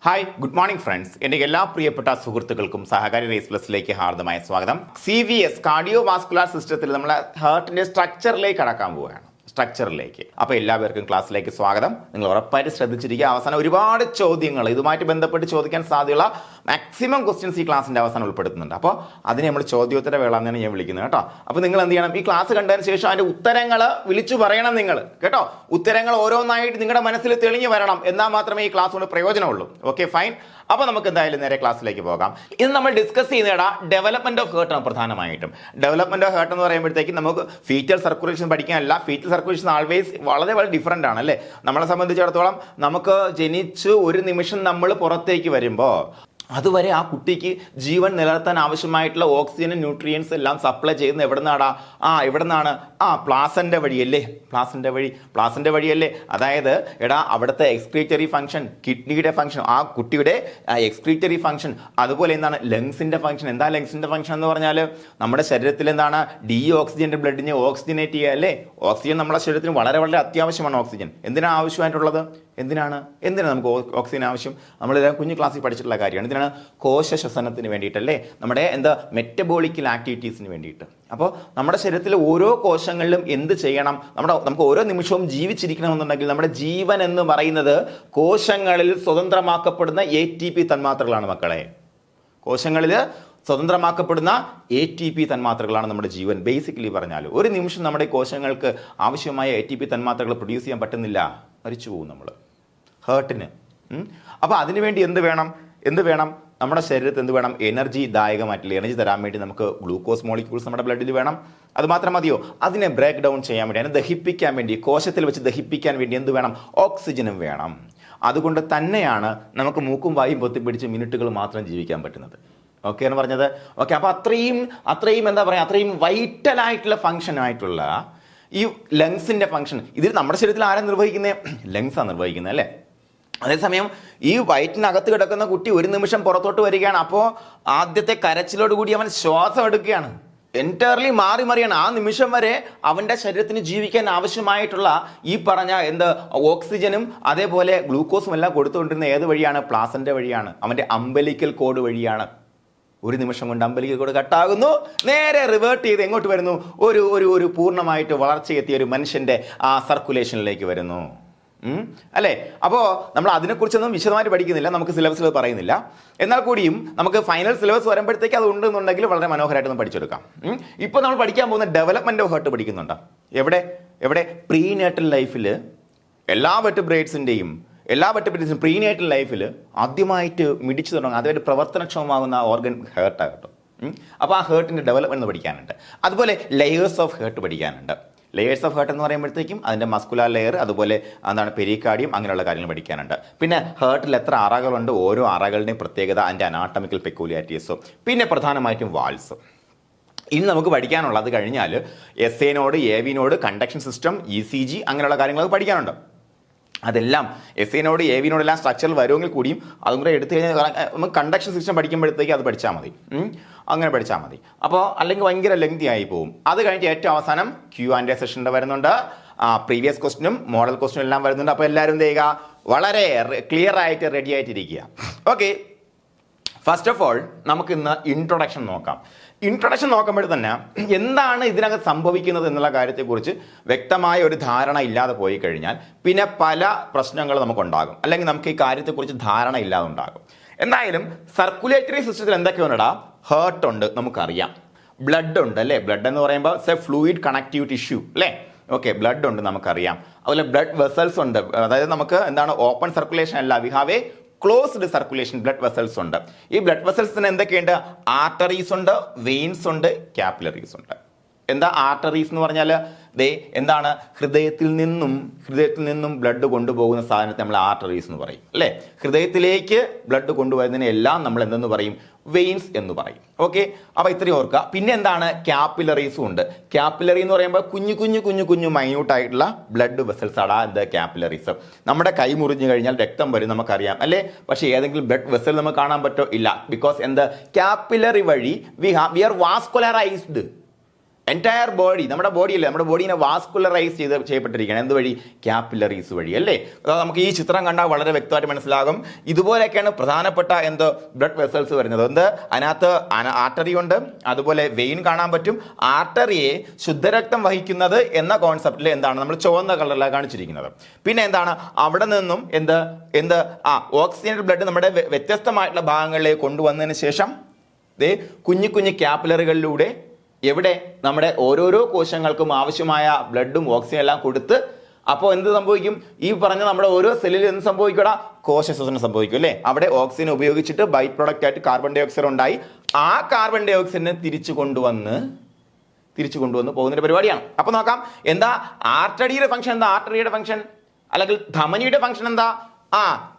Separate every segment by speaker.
Speaker 1: Hi good morning friends. എൻ്റെ എല്ലാ പ്രിയപ്പെട്ട സുഹൃത്തുക്കൾക്കും സഹകാരി റേസ് പ്ലസിലേക്ക് ഹാർദമായ സ്വാഗതം. CVS കാർഡിയോ വാസ്കുലാർ സിസ്റ്റത്തിൽ നമ്മൾ ഹാർട്ടിന്റെ സ്ട്രക്ചറിലേക്ക് കടക്കാൻ പോവുകയാണ്. അപ്പോൾ എല്ലാവർക്കും ക്ലാസ്സിലേക്ക് സ്വാഗതം. നിങ്ങൾ ഉറപ്പായിട്ട് ശ്രദ്ധിച്ചിരിക്കുക. അവസാനം ഒരുപാട് ചോദ്യങ്ങൾ ഇതുമായിട്ട് ബന്ധപ്പെട്ട് ചോദിക്കാൻ സാധ്യതയുള്ള മാക്സിമം ക്വസ്റ്റ്യൻസ് ഈ ക്ലാസ്സിന്റെ അവസാനം ഉൾപ്പെടുത്തുന്നുണ്ട്. അപ്പോൾ അതിനെ നമ്മൾ ചോദ്യോത്തര വേള എന്നാണ് ഞാൻ വിളിക്കുന്നത് കേട്ടോ. അപ്പോൾ നിങ്ങൾ എന്ത് ചെയ്യണം, ഈ ക്ലാസ് കണ്ടതിന് ശേഷം അതിന്റെ ഉത്തരങ്ങൾ വിളിച്ചു പറയണം നിങ്ങൾ കേട്ടോ. ഉത്തരങ്ങൾ ഓരോന്നായിട്ട് നിങ്ങളുടെ മനസ്സിൽ തെളിഞ്ഞു വരണം, എന്നാൽ മാത്രമേ ഈ ക്ലാസ് കൊണ്ട് പ്രയോജനമുള്ളൂ. Okay fine. അപ്പോൾ നമുക്ക് എന്തായാലും നേരെ ക്ലാസ്സിലേക്ക് പോകാം. ഇന്ന് നമ്മൾ ഡിസ്കസ് ചെയ്യുന്ന ഡെവലപ്മെന്റ് ഓഫ് ഹേർട്ട് ആണ് പ്രധാനമായിട്ടും. ഡെവലപ്മെന്റ് ഓഫ് ഹേർട്ട് എന്ന് പറയുമ്പോഴത്തേക്ക് നമുക്ക് ഫീറ്റൽ സർക്കുലേഷൻ പഠിക്കാനല്ല. ഫീറ്റൽ സർക്കുലേഷൻ ആൾവേസ് വളരെ വളരെ ഡിഫറെന്റ് ആണ് അല്ലേ. നമ്മളെ സംബന്ധിച്ചിടത്തോളം നമുക്ക് ജനിച്ച് ഒരു നിമിഷം നമ്മൾ പുറത്തേക്ക് വരുമ്പോൾ അതുവരെ ആ കുട്ടിക്ക് ജീവൻ നിലനിർത്താൻ ആവശ്യമായിട്ടുള്ള ഓക്സിജനും ന്യൂട്രിയൻസ് എല്ലാം സപ്ലൈ ചെയ്യുന്നത് എവിടെ നിന്നാണ്? പ്ലാസന്റെ വഴിയല്ലേ. പ്ലാസന്റെ വഴിയല്ലേ. അതായത് അവിടുത്തെ എക്സ്ക്രീറ്ററി ഫംഗ്ഷൻ, കിഡ്നിയുടെ ഫംഗ്ഷൻ, ആ കുട്ടിയുടെ എക്സ്ക്രീറ്ററി ഫംഗ്ഷൻ, അതുപോലെ എന്താണ് ലങ്സിന്റെ ഫംഗ്ഷൻ. എന്താ ലങ്സിന്റെ ഫംഗ്ഷൻ എന്ന് പറഞ്ഞാൽ നമ്മുടെ ശരീരത്തിൽ എന്താണ് ഓക്സിജന്റെ ബ്ലഡിനെ ഓക്സിജനേറ്റ് ചെയ്യുക അല്ലേ. ഓക്സിജൻ നമ്മുടെ ശരീരത്തിന് വളരെ വളരെ അത്യാവശ്യമാണ്. ഓക്സിജൻ എന്തിനാണ് ആവശ്യമായിട്ടുള്ളത്? എന്തിനാണ് നമുക്ക് ഓക്സിജൻ ആവശ്യം? നമ്മൾ കുഞ്ഞു ക്ലാസ്സിൽ പഠിച്ചിട്ടുള്ള കാര്യമാണ്. ഇതിനാണ് കോശ ശ്വസനത്തിന് വേണ്ടിയിട്ടല്ലേ, നമ്മുടെ മെറ്റബോളിക്കൽ ആക്ടിവിറ്റീസിന് വേണ്ടിയിട്ട്. അപ്പോൾ നമ്മുടെ ശരീരത്തിലെ ഓരോ കോശങ്ങളിലും എന്ത് ചെയ്യണം? നമുക്ക് ഓരോ നിമിഷവും ജീവിച്ചിരിക്കണമെന്നുണ്ടെങ്കിൽ നമ്മുടെ ജീവൻ എന്ന് പറയുന്നത് കോശങ്ങളിൽ സ്വതന്ത്രമാക്കപ്പെടുന്ന ATP തന്മാത്രകളാണ് മക്കളെ. കോശങ്ങളിൽ സ്വതന്ത്രമാക്കപ്പെടുന്ന ATP തന്മാത്രകളാണ് നമ്മുടെ ജീവൻ. ബേസിക്കലി പറഞ്ഞാൽ ഒരു നിമിഷം നമ്മുടെ കോശങ്ങൾക്ക് ആവശ്യമായ ATP തന്മാത്രകൾ പ്രൊഡ്യൂസ് ചെയ്യാൻ പറ്റുന്നില്ല, മരിച്ചു പോകും നമ്മൾ ഹേർട്ടിന്. അപ്പോൾ അതിനുവേണ്ടി എന്ത് വേണം? നമ്മുടെ ശരീരത്തിൽ എന്ത് വേണം? എനർജി ദായകമായിട്ടുള്ള എനർജി തരാൻ വേണ്ടി നമുക്ക് ഗ്ലൂക്കോസ് മോളിക്യൂൾസ് നമ്മുടെ ബ്ലഡിൽ വേണം. അത് മാത്രം മതിയോ? അതിനെ ബ്രേക്ക് ഡൗൺ ചെയ്യാൻ വേണ്ടി, അതിനെ ദഹിപ്പിക്കാൻ വേണ്ടി, കോശത്തിൽ വെച്ച് ദഹിപ്പിക്കാൻ വേണ്ടി എന്ത് വേണം? ഓക്സിജനും വേണം. അതുകൊണ്ട് തന്നെയാണ് നമുക്ക് മൂക്കും വായും പൊത്തിപ്പിടിച്ച് മിനിറ്റുകൾ മാത്രം ജീവിക്കാൻ പറ്റുന്നത്. ഓക്കെ എന്ന് പറഞ്ഞത്. ഓക്കെ, അപ്പോൾ അത്രയും എന്താ പറയുക, അത്രയും വൈറ്റൽ ആയിട്ടുള്ള ഫംഗ്ഷൻ ആയിട്ടുള്ള ഈ ലങ്സിന്റെ ഫംഗ്ഷൻ ഇതിൽ നമ്മുടെ ശരീരത്തിൽ ആരാ നിർവഹിക്കുന്നത്? ലങ്സാണ് നിർവഹിക്കുന്നത് അല്ലേ. അതേസമയം ഈ വയറ്റിനകത്ത് കിടക്കുന്ന കുട്ടി ഒരു നിമിഷം പുറത്തോട്ട് വരികയാണ്. അപ്പോൾ ആദ്യത്തെ കരച്ചിലോട് കൂടി അവൻ ശ്വാസം എടുക്കുകയാണ്. എൻറ്റയർലി മാറിയാണ്. ആ നിമിഷം വരെ അവൻ്റെ ശരീരത്തിന് ജീവിക്കാൻ ആവശ്യമായിട്ടുള്ള ഈ പറഞ്ഞ ഓക്സിജനും അതേപോലെ ഗ്ലൂക്കോസും എല്ലാം കൊടുത്തുകൊണ്ടിരുന്ന ഏത് വഴിയാണ്? പ്ലാസന്റെ വഴിയാണ്, അവൻ്റെ അംബലിക്കൽ കോഡ് വഴിയാണ്. ഒരു നിമിഷം കൊണ്ട് അംബലിക്കൽ കോഡ് കട്ടാകുന്നു, നേരെ റിവേർട്ട് ചെയ്ത് എങ്ങോട്ട് വരുന്നു? ഒരു പൂർണ്ണമായിട്ട് വളർച്ചയെത്തിയ ഒരു മനുഷ്യന്റെ ആ സർക്കുലേഷനിലേക്ക് വരുന്നു അല്ലേ. അപ്പോൾ നമ്മൾ അതിനെക്കുറിച്ചൊന്നും വിശദമായിട്ട് പഠിക്കുന്നില്ല, നമുക്ക് സിലബസിൽ പറയുന്നില്ല. എന്നാൽ കൂടിയും നമുക്ക് ഫൈനൽ സിലബസ് വരുമ്പോഴത്തേക്ക് അത് ഉണ്ടെന്നുണ്ടെങ്കിൽ വളരെ മനോഹരമായിട്ട് ഒന്ന് പഠിച്ചെടുക്കാം. ഇപ്പോൾ നമ്മൾ പഠിക്കാൻ പോകുന്ന ഡെവലപ്മെന്റ് ഓഫ് ഹേർട്ട് പഠിക്കുന്നുണ്ട്. എവിടെ? പ്രീനേറ്റൽ ലൈഫിൽ എല്ലാ വെർട്ടിബ്രേറ്റ്സിൻ്റെയും പ്രീനേറ്റൽ ലൈഫിൽ ആദ്യമായിട്ട് മിടിച്ചു തുടങ്ങും, അതുമായിട്ട് പ്രവർത്തനക്ഷമമാകുന്ന ഓർഗൻ ഹേർട്ടാണ് കേട്ടോ. അപ്പോൾ ആ ഹേർട്ടിൻ്റെ ഡെവലപ്മെന്റ് പഠിക്കാനുണ്ട്. അതുപോലെ ലെയേഴ്സ് ഓഫ് ഹേർട്ട് പഠിക്കാനുണ്ട്. ലെയേഴ്സ് ഓഫ് ഹേർട്ട് എന്ന് പറയുമ്പോഴത്തേക്കും അതിൻ്റെ മസ്കുലാർ ലെയർ, അതുപോലെ പെരിക്കാർഡിയം, അങ്ങനെയുള്ള കാര്യങ്ങൾ പഠിക്കാനുണ്ട്. പിന്നെ ഹേർട്ടിൽ എത്ര അറകളുണ്ട്, ഓരോ അറകളുടെയും പ്രത്യേകത, അതിൻ്റെ അനാട്ടമിക്കൽ പെക്യൂലിയാരിറ്റീസും, പിന്നെ പ്രധാനമായിട്ടും വാൾസ്. ഇനി നമുക്ക് പഠിക്കാനുള്ളത് കഴിഞ്ഞാൽ SA നോട്, AV നോട്, കണ്ടക്ഷൻ സിസ്റ്റം, ECG അങ്ങനെയുള്ള കാര്യങ്ങൾ പഠിക്കാനുണ്ട്. അതെല്ലാം SA നോട്, AV നോടെല്ലാം സ്ട്രക്ചറിൽ വരുമെങ്കിൽ കൂടിയും അതും കൂടെ എടുത്തു കഴിഞ്ഞാൽ നമുക്ക് കണ്ടക്ഷൻ സിസ്റ്റം പഠിക്കുമ്പോഴത്തേക്ക് അത് പഠിച്ചാൽ മതി. അങ്ങനെ പഠിച്ചാൽ മതി. അപ്പോൾ അല്ലെങ്കിൽ ഭയങ്കര ലെങ്തി ആയി പോകും. അത് കഴിഞ്ഞിട്ട് ഏറ്റവും അവസാനം Q&A സെഷൻ്റെ വരുന്നുണ്ട്. പ്രീവിയസ് ക്വസ്റ്റിനും മോഡൽ ക്വസ്റ്റിനും എല്ലാം വരുന്നുണ്ട്. അപ്പോൾ എല്ലാവരും എന്ത് ചെയ്യുക, വളരെ ക്ലിയർ ആയിട്ട് റെഡി ആയിട്ടിരിക്കുക. ഓക്കെ, ഫസ്റ്റ് ഓഫ് ഓൾ നമുക്ക് ഇന്ന് ഇൻട്രൊഡക്ഷൻ നോക്കാം. ഇൻട്രൊഡക്ഷൻ നോക്കുമ്പോൾ തന്നെ എന്താണ് ഇതിനകത്ത് സംഭവിക്കുന്നത് എന്നുള്ള കാര്യത്തെക്കുറിച്ച് വ്യക്തമായ ഒരു ധാരണ ഇല്ലാതെ പോയി കഴിഞ്ഞാൽ പിന്നെ പല പ്രശ്നങ്ങളും നമുക്കുണ്ടാകും, അല്ലെങ്കിൽ നമുക്ക് ഈ കാര്യത്തെക്കുറിച്ച് ധാരണ ഇല്ലാതെ ഉണ്ടാകും. എന്തായാലും സർക്കുലേറ്ററി സിസ്റ്റത്തിൽ എന്തൊക്കെയുണ്ടാ? ഹേർട്ട് ഉണ്ട്, നമുക്കറിയാം. ബ്ലഡ് ഉണ്ട് അല്ലേ. ബ്ലഡ് എന്ന് പറയുമ്പോൾ ഫ്ലൂയിഡ് കണക്റ്റീവ് ടിഷ്യൂ അല്ലേ. ഓക്കെ, ബ്ലഡ് ഉണ്ട്, നമുക്കറിയാം. അതുപോലെ ബ്ലഡ് വെസൽസ് ഉണ്ട്. അതായത് നമുക്ക് ഓപ്പൺ സർക്കുലേഷൻ അല്ല, we have A closed circulation blood vessels ഉണ്ട്. ഈ ബ്ലഡ് വെസൽസിന് എന്തൊക്കെയുണ്ട്? ആർട്ടറീസ് ഉണ്ട്, വെയിൻസ് ഉണ്ട്, ക്യാപ്പിലറീസ് ഉണ്ട്. എന്താ ആർട്ടറീസ് എന്ന് പറഞ്ഞാൽ? ഹൃദയത്തിൽ നിന്നും ബ്ലഡ് കൊണ്ടുപോകുന്ന സാധനത്തെ നമ്മൾ ആർട്ടറീസ് എന്ന് പറയും അല്ലേ. ഹൃദയത്തിലേക്ക് ബ്ലഡ് കൊണ്ടുപോകുന്നതിനെ എല്ലാം നമ്മൾ എന്തെന്ന് പറയും? വെയിൻസ് എന്ന് പറയും. ഓക്കെ, അപ്പോൾ ഇത്രയും ഓർക്കുക. പിന്നെ ക്യാപ്പിലറീസും ഉണ്ട്. ക്യാപ്പിലറി എന്ന് പറയുമ്പോൾ കുഞ്ഞു മൈന്യൂട്ട് ആയിട്ടുള്ള ബ്ലഡ് വെസൽസ് ആണ് ക്യാപ്പിലറീസ്. നമ്മുടെ കൈ മുറിഞ്ഞു കഴിഞ്ഞാൽ രക്തം വരും, നമുക്കറിയാം അല്ലേ. പക്ഷേ ഏതെങ്കിലും ബ്ലഡ് വെസൽ നമുക്ക് കാണാൻ പറ്റോ? ഇല്ല. ബിക്കോസ് ക്യാപ്പിലറി വഴി we are vascularized. Entire body, നമ്മുടെ ബോഡിയല്ലേ, നമ്മുടെ ബോഡീനെ വാസ്കുലറൈസ് ചെയ്യപ്പെട്ടിരിക്കുകയാണ്. എന്ത് വഴി? ക്യാപ്പിലറീസ് വഴി അല്ലേ. അതായത് നമുക്ക് ഈ ചിത്രം കണ്ടാൽ വളരെ വ്യക്തമായിട്ട് മനസ്സിലാകും. ഇതുപോലെയൊക്കെയാണ് പ്രധാനപ്പെട്ട ബ്ലഡ് വെസൽസ് വരുന്നത്. അതിനകത്ത് ആർട്ടറി ഉണ്ട്, അതുപോലെ വെയിൻ കാണാൻ പറ്റും. ആർട്ടറിയെ ശുദ്ധരക്തം വഹിക്കുന്നത് എന്ന കോൺസെപ്റ്റിൽ എന്താണ് നമ്മൾ ചുവന്ന കളറിലാണ് കാണിച്ചിരിക്കുന്നത്. പിന്നെ എന്താണ് അവിടെ നിന്നും ഓക്സിജനേറ്റഡ് ബ്ലഡ് നമ്മുടെ വ്യത്യസ്തമായിട്ടുള്ള ഭാഗങ്ങളിലേക്ക് കൊണ്ടുവന്നതിന് ശേഷം കുഞ്ഞു കുഞ്ഞു ക്യാപ്പിലറികളിലൂടെ എവിടെ നമ്മുടെ ഓരോരോ കോശങ്ങൾക്കും ആവശ്യമായ ബ്ലഡും ഓക്സിജൻ എല്ലാം കൊടുത്ത് അപ്പോൾ എന്ത് സംഭവിക്കും? ഈ പറഞ്ഞ നമ്മുടെ ഓരോ സെല്ലിൽ എന്ത് സംഭവിക്കൂടാ? കോശശ്വസനം സംഭവിക്കും അല്ലേ. അവിടെ ഓക്സിജൻ ഉപയോഗിച്ചിട്ട് ബൈ പ്രോഡക്റ്റ് ആയിട്ട് കാർബൺ ഡൈ ഓക്സൈഡ് ഉണ്ടായി. ആ കാർബൺ ഡൈ ഓക്സൈഡിനെ തിരിച്ചു കൊണ്ടുവന്ന് പോകുന്നൊരു പരിപാടിയാണ്. അപ്പൊ നോക്കാം, എന്താ ആർട്ടറിയുടെ ഫംഗ്ഷൻ? എന്താ ആർട്ടറിയുടെ ഫംഗ്ഷൻ? അല്ലെങ്കിൽ ധമനിയുടെ ഫംഗ്ഷൻ എന്താ?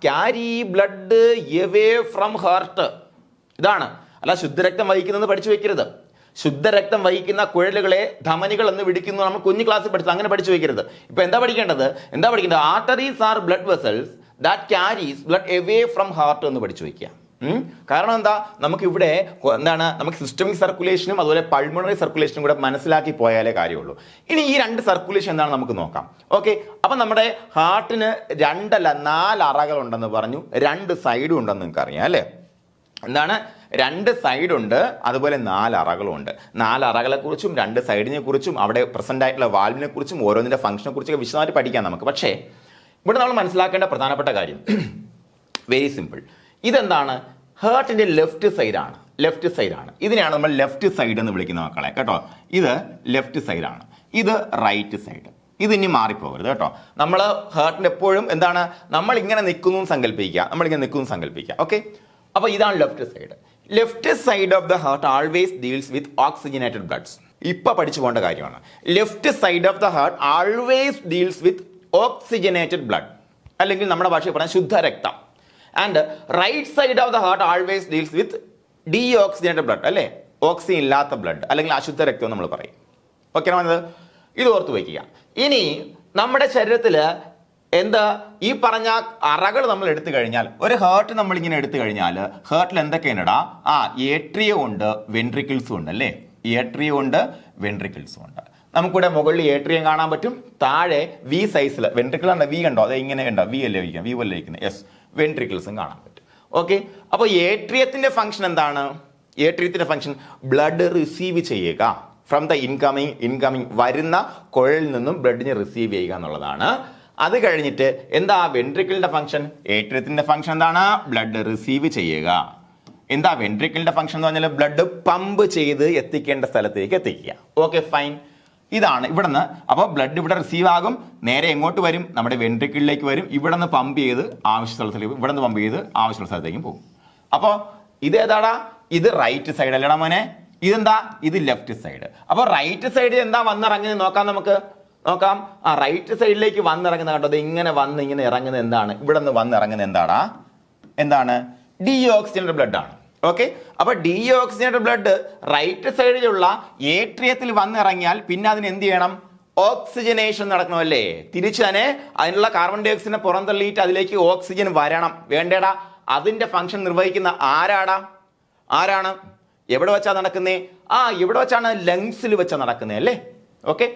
Speaker 1: Carry blood away from heart. ഇതാണ്. അല്ല ശുദ്ധരക്തം വഹിക്കുന്നത് പഠിച്ചു വെക്കരുത്. ശുദ്ധരക്തം വഹിക്കുന്ന കുഴലുകളെ ധമനികൾ എന്ന് വിളിക്കുന്നു. നമ്മൾ കുഞ്ഞു ക്ലാസ്സിൽ പഠിച്ചത്, അങ്ങനെ പഠിച്ചു വെക്കരുത്. ഇപ്പൊ എന്താ പഠിക്കേണ്ടത്? Arteries are blood vessels that carries blood away from heart എന്ന് പഠിച്ചു വെക്കുക. കാരണം എന്താ, നമുക്ക് ഇവിടെ നമുക്ക് സിസ്റ്റമിക് സർക്കുലേഷനും അതുപോലെ പൾമണറി സർക്കുലേഷനും കൂടെ മനസ്സിലാക്കി പോയാലേ കാര്യമുള്ളൂ. ഇനി ഈ രണ്ട് സർക്കുലേഷൻ എന്താണ് നമുക്ക് നോക്കാം. ഓക്കെ, അപ്പൊ നമ്മുടെ ഹാർട്ടിന് 2 അല്ല 4 അറകൾ ഉണ്ടെന്ന് പറഞ്ഞു, 2 സൈഡും ഉണ്ടെന്ന് നിങ്ങൾക്ക് അറിയാം അല്ലേ. 2 സൈഡുണ്ട്, അതുപോലെ 4 അറകളും ഉണ്ട്. 4 അറകളെ കുറിച്ചും 2 സൈഡിനെ കുറിച്ചും അവിടെ പ്രസന്റ് ആയിട്ടുള്ള വാൽവിനെ കുറിച്ചും ഓരോന്നിന്റെ ഫംഗ്ഷനെ കുറിച്ചൊക്കെ വിശദമായിട്ട് പഠിക്കാം നമുക്ക്. പക്ഷേ ഇവിടെ നമ്മൾ മനസ്സിലാക്കേണ്ട പ്രധാനപ്പെട്ട കാര്യം വെരി സിമ്പിൾ. ഇതെന്താണ്? ഹേർട്ടിന്റെ ലെഫ്റ്റ് സൈഡാണ്. ഇതിനെയാണ് നമ്മൾ ലെഫ്റ്റ് സൈഡ് എന്ന് വിളിക്കുന്ന മക്കളെ കേട്ടോ. ഇത് ലെഫ്റ്റ് സൈഡാണ്, ഇത് റൈറ്റ് സൈഡ്. ഇത് ഇനി മാറിപ്പോകരുത് കേട്ടോ. നമ്മൾ ഹേർട്ടിന് എപ്പോഴും നമ്മൾ ഇങ്ങനെ നിൽക്കുന്നു സങ്കല്പിക്കുക. ഓക്കെ, അപ്പൊ ഇതാണ് left side of the heart always deals with oxygenated bloods. ഇപ്പൊ പഠിച്ചു പോകേണ്ട കാര്യമാണ്. Left side of the heart always deals with oxygenated blood, അല്ലെങ്കിൽ നമ്മുടെ ഭാഷയിൽ പറഞ്ഞാൽ ശുദ്ധരക്തം. And right side of the heart always deals with deoxygenated blood, അല്ലേ, ഓക്സിജൻ ഇല്ലാത്ത ബ്ലഡ് അല്ലെങ്കിൽ അശുദ്ധ രക്തം നമ്മൾ പറയും. ഓക്കെ ആണോ? ഇത് ഓർത്ത് വയ്ക്കുക. ഇനി നമ്മുടെ ശരീരത്തില് ഈ പറഞ്ഞ അറകൾ നമ്മൾ എടുത്തു കഴിഞ്ഞാൽ, ഒരു ഹേർട്ട് നമ്മൾ ഇങ്ങനെ എടുത്തു കഴിഞ്ഞാൽ ഹേർട്ടിൽ എന്തൊക്കെയാണടാ? ഏട്രിയം ഉണ്ട്, വെൻട്രിക്കിൾസും ഉണ്ട് അല്ലേ. ഏട്രിയം ഉണ്ട്, വെൻട്രിക്കിൾസും ഉണ്ട്. നമുക്കിവിടെ മുകളിൽ ഏട്രിയം കാണാൻ പറ്റും, താഴെ വി സൈസിൽ വെൻട്രിക്കിൾ ഉണ്ട്. വി കണ്ടോ? അത് ഇങ്ങനെ ഉണ്ടോ? വി അല്ലേ വയ്ക്കുന്നത്? യെസ്, വെൻട്രിക്കിൾസും കാണാൻ പറ്റും. ഓക്കെ, അപ്പൊ ഏട്രിയത്തിന്റെ ഫംഗ്ഷൻ എന്താണ്? ഏട്രിയത്തിന്റെ ഫംഗ്ഷൻ ബ്ലഡ് റിസീവ് ചെയ്യുക ഫ്രം ദ ഇൻകമിങ് വരുന്ന കുഴലിൽ നിന്നും ബ്ലഡിനെ റിസീവ് ചെയ്യുക എന്നുള്ളതാണ്. അത് കഴിഞ്ഞിട്ട് വെൻട്രിക്കിളിന്റെ ഫംഗ്ഷൻ? ഏട്രിയത്തിന്റെ ഫംഗ്ഷൻ എന്താണ്? ബ്ലഡ് റിസീവ് ചെയ്യുക. വെൻട്രിക്കിളിന്റെ ഫംഗ്ഷൻ എന്ന് പറഞ്ഞാൽ ബ്ലഡ് പമ്പ് ചെയ്ത് എത്തിക്കേണ്ട സ്ഥലത്തേക്ക് എത്തിക്കുക. Okay, fine. ഇതാണ് ഇവിടുന്ന്. അപ്പോൾ ബ്ലഡ് ഇവിടെ റിസീവ് ആകും, നേരെ എങ്ങോട്ട് വരും? നമ്മുടെ വെൻട്രിക്കിളിലേക്ക് വരും. ഇവിടെ നിന്ന് പമ്പ് ചെയ്ത് ആവശ്യ സ്ഥലത്തേക്ക്, ഇവിടെ നിന്ന് പമ്പ് ചെയ്ത് ആവശ്യമുള്ള സ്ഥലത്തേക്കും പോകും. അപ്പോൾ ഇത് ഏതാടാ? ഇത് റൈറ്റ് സൈഡ് അല്ലേടാ മോനെ? ഇത് ലെഫ്റ്റ് സൈഡ്. അപ്പോൾ റൈറ്റ് സൈഡിൽ വന്നിറങ്ങുന്നത് നോക്കാം. റൈറ്റ് സൈഡിലേക്ക് വന്നിറങ്ങുന്ന കണ്ടോ? ഇങ്ങനെ ഇറങ്ങുന്നത് എന്താണ്? ഇവിടെ നിന്ന് വന്നിറങ്ങുന്നത് എന്താണ്? ഡീഓക്സിജനേറ്റഡ് ബ്ലഡ് ആണ്. ഓക്കെ, അപ്പൊ ഡീഓക്സിജനേറ്റഡ് ബ്ലഡ് റൈറ്റ് സൈഡിലുള്ള ഏട്രിയത്തിൽ വന്നിറങ്ങിയാൽ പിന്നെ അതിന് എന്ത് ചെയ്യണം? ഓക്സിജനേഷൻ നടക്കണമല്ലേ. തിരിച്ചു തന്നെ അതിനുള്ള കാർബൺ ഡൈ ഓക്സൈഡിനെ പുറന്തള്ളിയിട്ട് അതിലേക്ക് ഓക്സിജൻ വരണം, വേണ്ടേടാ? അതിന്റെ ഫംഗ്ഷൻ നിർവഹിക്കുന്ന ആരാണ്? എവിടെ വെച്ചാ നടക്കുന്നേ? ഇവിടെ വെച്ചാണ് ലങ്സിൽ വെച്ചാ നടക്കുന്നേ അല്ലേ. ഓക്കെ,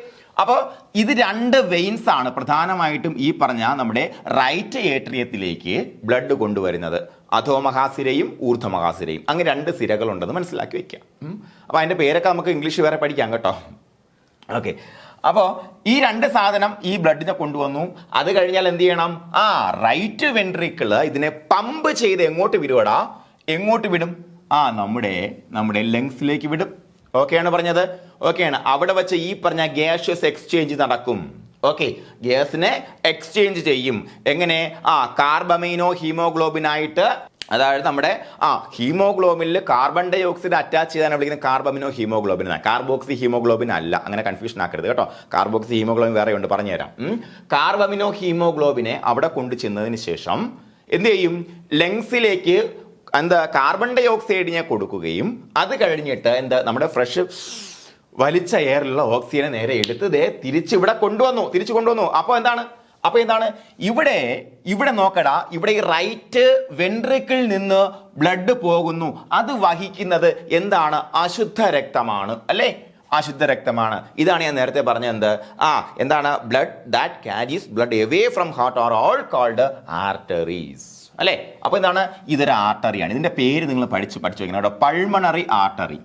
Speaker 1: അപ്പോൾ ഇത് 2 വെയിൻസ് ആണ് പ്രധാനമായിട്ടും ഈ പറഞ്ഞ നമ്മുടെ റൈറ്റ് ഏട്രിയത്തിലേക്ക് ബ്ലഡ് കൊണ്ടുവരുന്നത്. അധോമഹാസിരയും ഊർധ്വമഹാസിരയും, അങ്ങനെ 2 സിരകളുണ്ടെന്ന് മനസ്സിലാക്കി വെക്കാം. അപ്പോൾ അതിന്റെ പേരൊക്കെ നമുക്ക് ഇംഗ്ലീഷ് വേറെ പഠിക്കാം കേട്ടോ. ഓക്കെ, അപ്പോൾ ഈ 2 സാധനം ഈ ബ്ലഡിനെ കൊണ്ടുവന്നു. അത് കഴിഞ്ഞാൽ എന്ത് ചെയ്യണം? റൈറ്റ് വെൻട്രിക്കിള് ഇതിനെ പമ്പ് ചെയ്ത് എങ്ങോട്ട് വിടും? നമ്മുടെ ലങ്സിലേക്ക് വിടും. ഓക്കെയാണ് പറഞ്ഞത്? ഓക്കെയാണ്. അവിടെ വെച്ച് ഈ പറഞ്ഞ ഗ്യാഷ്യസ് എക്സ്ചേഞ്ച് നടക്കും. ഓക്കെ, ഗ്യാസിനെ എക്സ്ചേഞ്ച് ചെയ്യും. എങ്ങനെ? കാർബമൈനോ ഹീമോഗ്ലോബിൻ ആയിട്ട്. അതായത് നമ്മുടെ ഹീമോഗ്ലോബിനിൽ കാർബൺ ഡൈ ഓക്സൈഡ് അറ്റാച്ച് ചെയ്താണ് വിളിക്കുന്നത് കാർബമിനോ ഹീമോഗ്ലോബിൻ. കാർബോക്സി ഹീമോഗ്ലോബിൻ അല്ല, അങ്ങനെ കൺഫ്യൂഷൻ ആക്കരുത് കേട്ടോ. കാർബോക്സി ഹീമോഗ്ലോബിൻ വേറെ ഉണ്ട്, പറഞ്ഞുതരാം. കാർബമിനോ ഹീമോഗ്ലോബിനെ അവിടെ കൊണ്ടു ചെന്നതിന് ശേഷം എന്ത് ചെയ്യും? ലങ്സിലേക്ക് കാർബൺ ഡൈ ഓക്സൈഡിനെ കൊടുക്കുകയും അത് കഴിഞ്ഞിട്ട് നമ്മുടെ ഫ്രഷ് വലിച്ച എയറിലുള്ള ഓക്സിജനെ നേരെ എടുത്ത് തിരിച്ചു കൊണ്ടുവന്നു. അപ്പോൾ എന്താണ് ഇവിടെ നോക്കടാ, ഇവിടെ ഈ റൈറ്റ് വെൻട്രിക്കിൾ നിന്ന് ബ്ലഡ് പോകുന്നു. അത് വഹിക്കുന്നത് എന്താണ്? അശുദ്ധ രക്തമാണ് അല്ലേ. അശുദ്ധ രക്തമാണ്. ഇതാണ് ഞാൻ നേരത്തെ പറഞ്ഞത്. എന്താണ്? Blood that carries blood away from heart are all called arteries അല്ലേ? അപ്പോൾ എന്താണ്? ഇതൊരു ആർട്ടറിയാണ്. ഇതിന്റെ പേര് നിങ്ങൾ പഠിച്ചു വെക്കണം കേട്ടോ. Pulmonary artery.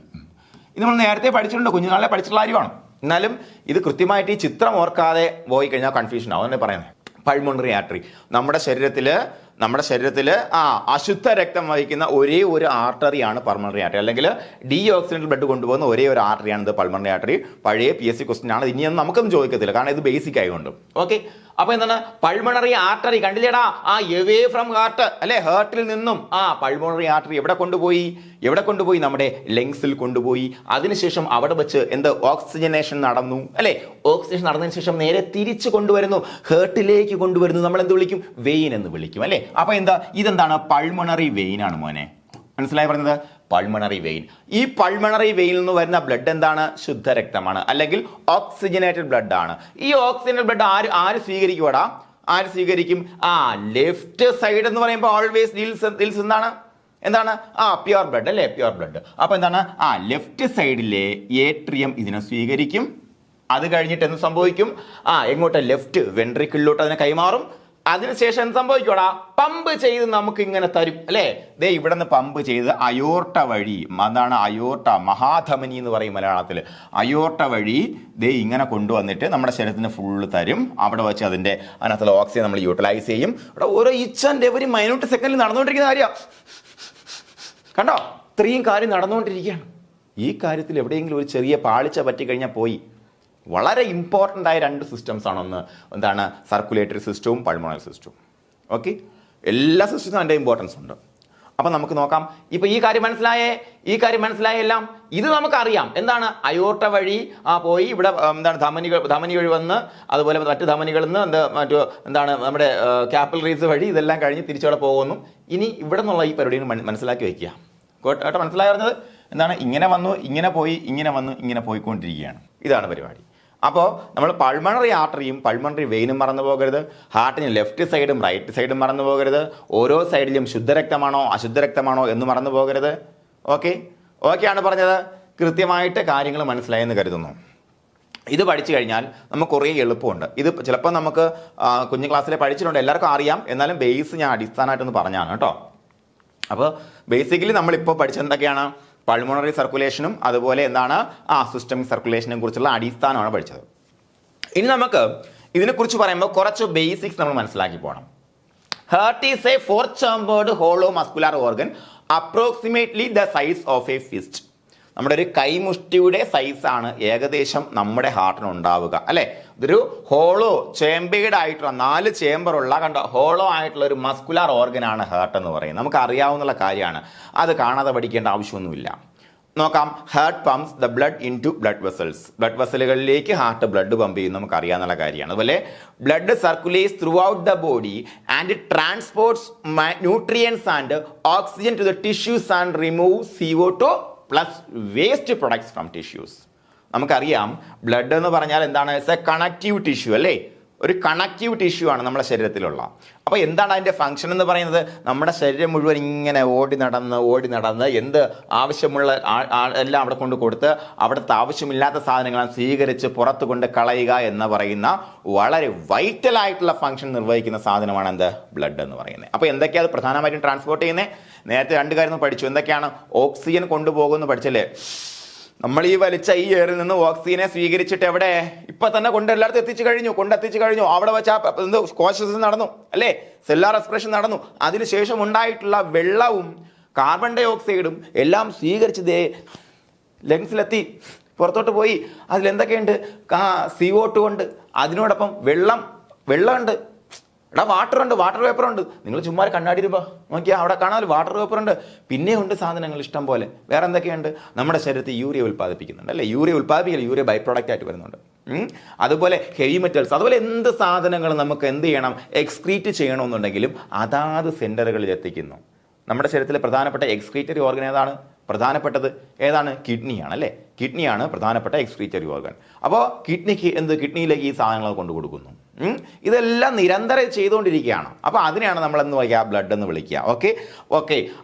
Speaker 1: ഇത് നമ്മൾ നേരത്തെ പഠിച്ചിട്ടുണ്ട്, കുഞ്ഞുനാളെ പഠിച്ചിട്ടുള്ള കാര്യമാണ്. എന്നാലും ഇത് കൃത്യമായിട്ട് ഈ ചിത്രം ഓർക്കാതെ പോയി കഴിഞ്ഞാൽ കൺഫ്യൂഷൻ ആവും. അതാണ് പറയുന്നത്. പൾമണറി ആർട്ടറി നമ്മുടെ ശരീരത്തിൽ അശുദ്ധ രക്തം വഹിക്കുന്ന ഒരേ ഒരു ആർട്ടറിയാണ് പൾമണറി ആർട്ടറി. അല്ലെങ്കിൽ ഡീഓക്സിഡന്റ് ബ്ലഡ് കൊണ്ടുപോകുന്ന ഒരേ ഒരു ആർട്ടറിയാണ് ഇത് പൾമണറി ആർട്ടറി. പഴയ PSC ക്വസ്റ്റ്യൻ ആണ്. ഇനിയൊന്നും നമുക്കൊന്നും ചോദിക്കത്തില്ല, കാരണം ഇത് ബേസിക് ആയതുകൊണ്ട്. ഓക്കെ, അപ്പൊ എന്താണ്? പൾമണറി ആർട്ടറി കണ്ടില്ലേടാ? എവേ ഫ്രം ഹാർട്ട് അല്ലെ? ഹാർട്ടിൽ നിന്നും പൾമണറി ആർട്ടറി എവിടെ കൊണ്ടുപോയി? നമ്മുടെ ലങ്സിൽ കൊണ്ടുപോയി. അതിനുശേഷം അവിടെ വെച്ച് ഓക്സിജനേഷൻ നടന്നു അല്ലെ? ഓക്സിജനേഷൻ നടന്നതിന് ശേഷം നേരെ തിരിച്ചു കൊണ്ടുവരുന്നു, ഹാർട്ടിലേക്ക് കൊണ്ടുവരുന്നു. നമ്മൾ എന്ത് വിളിക്കും? വെയിൻ എന്ന് വിളിക്കും അല്ലെ? അപ്പൊ ഇതെന്താണ്? പൾമണറി വെയിൻ ആണ് മോനെ. മനസ്സിലായി പറഞ്ഞത്? Pulmonary vein. ഈ പൾമണറി വെയിനിൽ നിന്ന് വരുന്ന ബ്ലഡ് എന്താണ്? ശുദ്ധരക്തമാണ്, അല്ലെങ്കിൽ ഓക്സിജനേറ്റഡ് ബ്ലഡ് ആണ്. ഈ ഓക്സിജനേറ്റഡ് ബ്ലഡ് ആര് സ്വീകരിക്കുവാടാ? ആര് സ്വീകരിക്കും? ലെഫ്റ്റ് സൈഡ് എന്ന് പറയുമ്പോൾ ഓൾവേസ് ഡീൽസ് എന്താണ്? പ്യുവർ ബ്ലഡ് അല്ലേ? Pure blood. അപ്പൊ എന്താണ്? ലെഫ്റ്റ് സൈഡിലെ ഏട്രിയം ഇതിനെ സ്വീകരിക്കും. അത് കഴിഞ്ഞിട്ട് എന്ത് സംഭവിക്കും? എങ്ങോട്ട്? ലെഫ്റ്റ് വെൻട്രിക്കിളിലോട്ട് അതിനെ കൈമാറും. അതിനുശേഷം എന്ത് സംഭവിക്കൂടാ? പമ്പ് ചെയ്ത് നമുക്ക് ഇങ്ങനെ തരും അല്ലേ? ദേ ഇവിടെ നിന്ന് പമ്പ് ചെയ്ത് അയോർട്ട വഴി, അതാണ് അയോർട്ട, മഹാധമനി എന്ന് പറയും മലയാളത്തിൽ. അയോർട്ട വഴി ദേ ഇങ്ങനെ കൊണ്ടുവന്നിട്ട് നമ്മുടെ ശരീരത്തിന് ഫുള്ള് തരും. അവിടെ വെച്ച് അതിനകത്തുള്ള ഓക്സിജൻ നമ്മൾ യൂട്ടിലൈസ് ചെയ്യും. ഇവിടെ ഓരോ ഈച്ച് ആൻഡ് എവരി മൈന്യൂട്ട് സെക്കൻഡിൽ നടന്നുകൊണ്ടിരിക്കുന്ന കാര്യം കണ്ടോ? ഇത്രയും കാര്യം നടന്നുകൊണ്ടിരിക്കുകയാണ്. ഈ കാര്യത്തിൽ എവിടെയെങ്കിലും ഒരു ചെറിയ പാളിച്ച പറ്റിക്കഴിഞ്ഞാൽ പോയി. വളരെ ഇമ്പോർട്ടൻ്റ് ആയ രണ്ട് സിസ്റ്റംസ് ആണ്. ഒന്ന് എന്താണ്? സർക്കുലേറ്ററി സിസ്റ്റവും പൾമണറി സിസ്റ്റവും. ഓക്കെ, എല്ലാ സിസ്റ്റത്തിനും അതിൻ്റെ ഇമ്പോർട്ടൻസ് ഉണ്ട്. അപ്പം നമുക്ക് നോക്കാം. ഇപ്പം ഈ കാര്യം മനസ്സിലായ എല്ലാം ഇത് നമുക്കറിയാം. എന്താണ്? അയോർട്ട വഴി പോയി ഇവിടെ ധമനി വഴി വന്ന്, അതുപോലെ മറ്റ് ധമനികളിൽ നിന്ന് നമ്മുടെ ക്യാപ്പിലറീസ് വഴി ഇതെല്ലാം കഴിഞ്ഞ് തിരിച്ചവിടെ പോകുന്നു. ഇനി ഇവിടെ നിന്നുള്ള ഈ പരിപാടികൾ മനസ്സിലാക്കി വയ്ക്കുക കേട്ടോ. മനസ്സിലായി പറഞ്ഞത് എന്താണ്? ഇങ്ങനെ വന്നു, ഇങ്ങനെ പോയി, ഇങ്ങനെ വന്നു, ഇങ്ങനെ പോയിക്കൊണ്ടിരിക്കുകയാണ്. ഇതാണ് പരിപാടി. അപ്പോൾ നമ്മൾ പൾമണറി ആർട്ടറിയും പൾമണറി വെയിനും മറന്നു പോകരുത്. ഹാർട്ടിന് ലെഫ്റ്റ് സൈഡും റൈറ്റ് സൈഡും മറന്നു പോകരുത്. ഓരോ സൈഡിലും ശുദ്ധരക്തമാണോ അശുദ്ധരക്തമാണോ എന്ന് മറന്നു പോകരുത്. ഓക്കെയാണ് പറഞ്ഞത്. കൃത്യമായിട്ട് കാര്യങ്ങൾ മനസ്സിലായെന്ന് കരുതുന്നു. ഇത് പഠിച്ചു കഴിഞ്ഞാൽ നമുക്ക് കുറേ എളുപ്പമുണ്ട്. ഇത് ചിലപ്പോൾ നമുക്ക് കുഞ്ഞു ക്ലാസ്സിലെ പഠിച്ചിട്ടുണ്ട്, എല്ലാവർക്കും അറിയാം. എന്നാലും ബേസ് ഞാൻ അടിസ്ഥാനമായിട്ടൊന്ന് പറഞ്ഞാണ് കേട്ടോ. അപ്പോൾ ബേസിക്കലി നമ്മളിപ്പോൾ പഠിച്ചത് എന്തൊക്കെയാണ്? പൾമണറി സർക്കുലേഷനും അതുപോലെ സിസ്റ്റമിക് സർക്കുലേഷനെ കുറിച്ചുള്ള അടിസ്ഥാനമാണ് പഠിച്ചത്. ഇനി നമുക്ക് ഇതിനെക്കുറിച്ച് പറയുമ്പോൾ കുറച്ച് ബേസിക്സ് നമ്മൾ മനസ്സിലാക്കി പോകണം. Heart is A 4-chambered hollow muscular organ approximately the size of A fist. നമ്മുടെ ഒരു കൈമുഷ്ടിയുടെ സൈസാണ് ഏകദേശം നമ്മുടെ ഹാർട്ടിന് ഉണ്ടാവുക അല്ലെ? ഇതൊരു ഹോളോ ചേമ്പേഡ് ആയിട്ടുള്ള 4 ചേമ്പറുള്ള ഹോളോ ആയിട്ടുള്ള ഒരു മസ്കുലാർ ഓർഗനാണ് ഹാർട്ട് എന്ന് പറയുന്നത്. നമുക്ക് അറിയാവുന്ന കാര്യമാണ്, അത് കാണാതെ പഠിക്കേണ്ട ആവശ്യമൊന്നുമില്ല. നോക്കാം. Heart pumps the blood in to blood vessels. Blood വെസലുകളിലേക്ക് ഹാർട്ട് ബ്ലഡ് പമ്പ് ചെയ്യുന്നത് നമുക്ക് അറിയാവുന്ന കാര്യമാണ്. അതുപോലെ blood circulates throughout the body and transports nutrients and oxygen to the tissues and remove CO2 plus waste products from tissues. നമുക്കറിയാം blood എന്ന് പറഞ്ഞാൽ എന്താണ്? ഇറ്റ്സ് എ കണക്റ്റീവ് ടിഷ്യൂ അല്ലേ? ഒരു കണക്റ്റീവ് ടിഷ്യൂ ആണ് നമ്മുടെ ശരീരത്തിലുള്ള. അപ്പോൾ എന്താണ് അതിൻ്റെ ഫംഗ്ഷൻ എന്ന് പറയുന്നത്? നമ്മുടെ ശരീരം മുഴുവൻ ഇങ്ങനെ ഓടി നടന്ന് എന്ത് ആവശ്യമുള്ള എല്ലാം അവിടെ കൊണ്ട് കൊടുത്ത് അവിടുത്തെ ആവശ്യമില്ലാത്ത സാധനങ്ങൾ സ്വീകരിച്ച് പുറത്ത് കൊണ്ട് കളയുക എന്ന് പറയുന്ന വളരെ വൈറ്റൽ ആയിട്ടുള്ള ഫംഗ്ഷൻ നിർവഹിക്കുന്ന സാധനമാണ് ബ്ലഡ് എന്ന് പറയുന്നത്. അപ്പോൾ എന്തൊക്കെയാണ് പ്രധാനമായിട്ടും ട്രാൻസ്പോർട്ട് ചെയ്യുന്നത്? നേരത്തെ 2 കാര്യം പഠിച്ചു. എന്തൊക്കെയാണ്? ഓക്സിജൻ കൊണ്ടുപോകുമെന്ന് പഠിച്ചല്ലേ? നമ്മൾ ഈ വലിച്ച ഈ എയറിൽ നിന്ന് ഓക്സിജനെ സ്വീകരിച്ചിട്ട് എവിടെ ഇപ്പൊ തന്നെ എല്ലായിടത്തും കൊണ്ടെത്തിച്ചു കഴിഞ്ഞു. അവിടെ വെച്ച് കോശസ് നടന്നു അല്ലേ? സെല്ലാർ റെസ്പിറേഷൻ നടന്നു. അതിനുശേഷം ഉണ്ടായിട്ടുള്ള വെള്ളവും കാർബൺ ഡൈ ഓക്സൈഡും എല്ലാം സ്വീകരിച്ചതേ ലങ്സിലെത്തി, പുറത്തോട്ട് പോയി. അതിലെന്തൊക്കെയുണ്ട്? CO2 ഉണ്ട്, അതിനോടൊപ്പം വെള്ളമുണ്ട്, വാട്ടർ ഉണ്ട്, വാട്ടർ വേപ്പർ ഉണ്ട്. നിങ്ങൾ ചുമ്മാ കണ്ണാടി രൂപ നോക്കിയാൽ അവിടെ കാണാമല്ലോ, വാട്ടർ വേപ്പർ ഉണ്ട്. പിന്നെ ഉണ്ട് സാധനങ്ങൾ ഇഷ്ടം പോലെ. വേറെ എന്തൊക്കെയുണ്ട്? നമ്മുടെ ശരീരത്തിൽ യൂറിയ ഉൽപ്പാദിപ്പിക്കുന്നുണ്ട് അല്ലേ? യൂറിയ ബൈ പ്രോഡക്റ്റ് ആയിട്ട് വരുന്നുണ്ട്. അതുപോലെ ഹെവി മെറ്റൽസ്, അതുപോലെ എന്ത് സാധനങ്ങൾ നമുക്ക് എന്ത് ചെയ്യണം? എക്സ്ക്രീറ്റ് ചെയ്യണമെന്നുണ്ടെങ്കിലും അതാത് സെന്ററുകളിൽ എത്തിക്കുന്നു. നമ്മുടെ ശരീരത്തിലെ പ്രധാനപ്പെട്ട എക്സ്ക്രീറ്ററി ഓർഗൻ ഏതാണ്? കിഡ്നിയാണ് അല്ലേ? കിഡ്നിയാണ് പ്രധാനപ്പെട്ട എക്സ്ക്രീറ്ററി ഓർഗൻ. അപ്പോൾ കിഡ്നിയിലേക്ക് ഈ സാധനങ്ങൾ കൊണ്ടു കൊടുക്കുന്നു. ഇതെല്ലാം നിരന്തരം ചെയ്തുകൊണ്ടിരിക്കുകയാണ്. അപ്പോൾ അതിനെയാണ് നമ്മൾ എന്ന് പറയുക ബ്ലഡ് എന്ന് വിളിക്കുക. Okay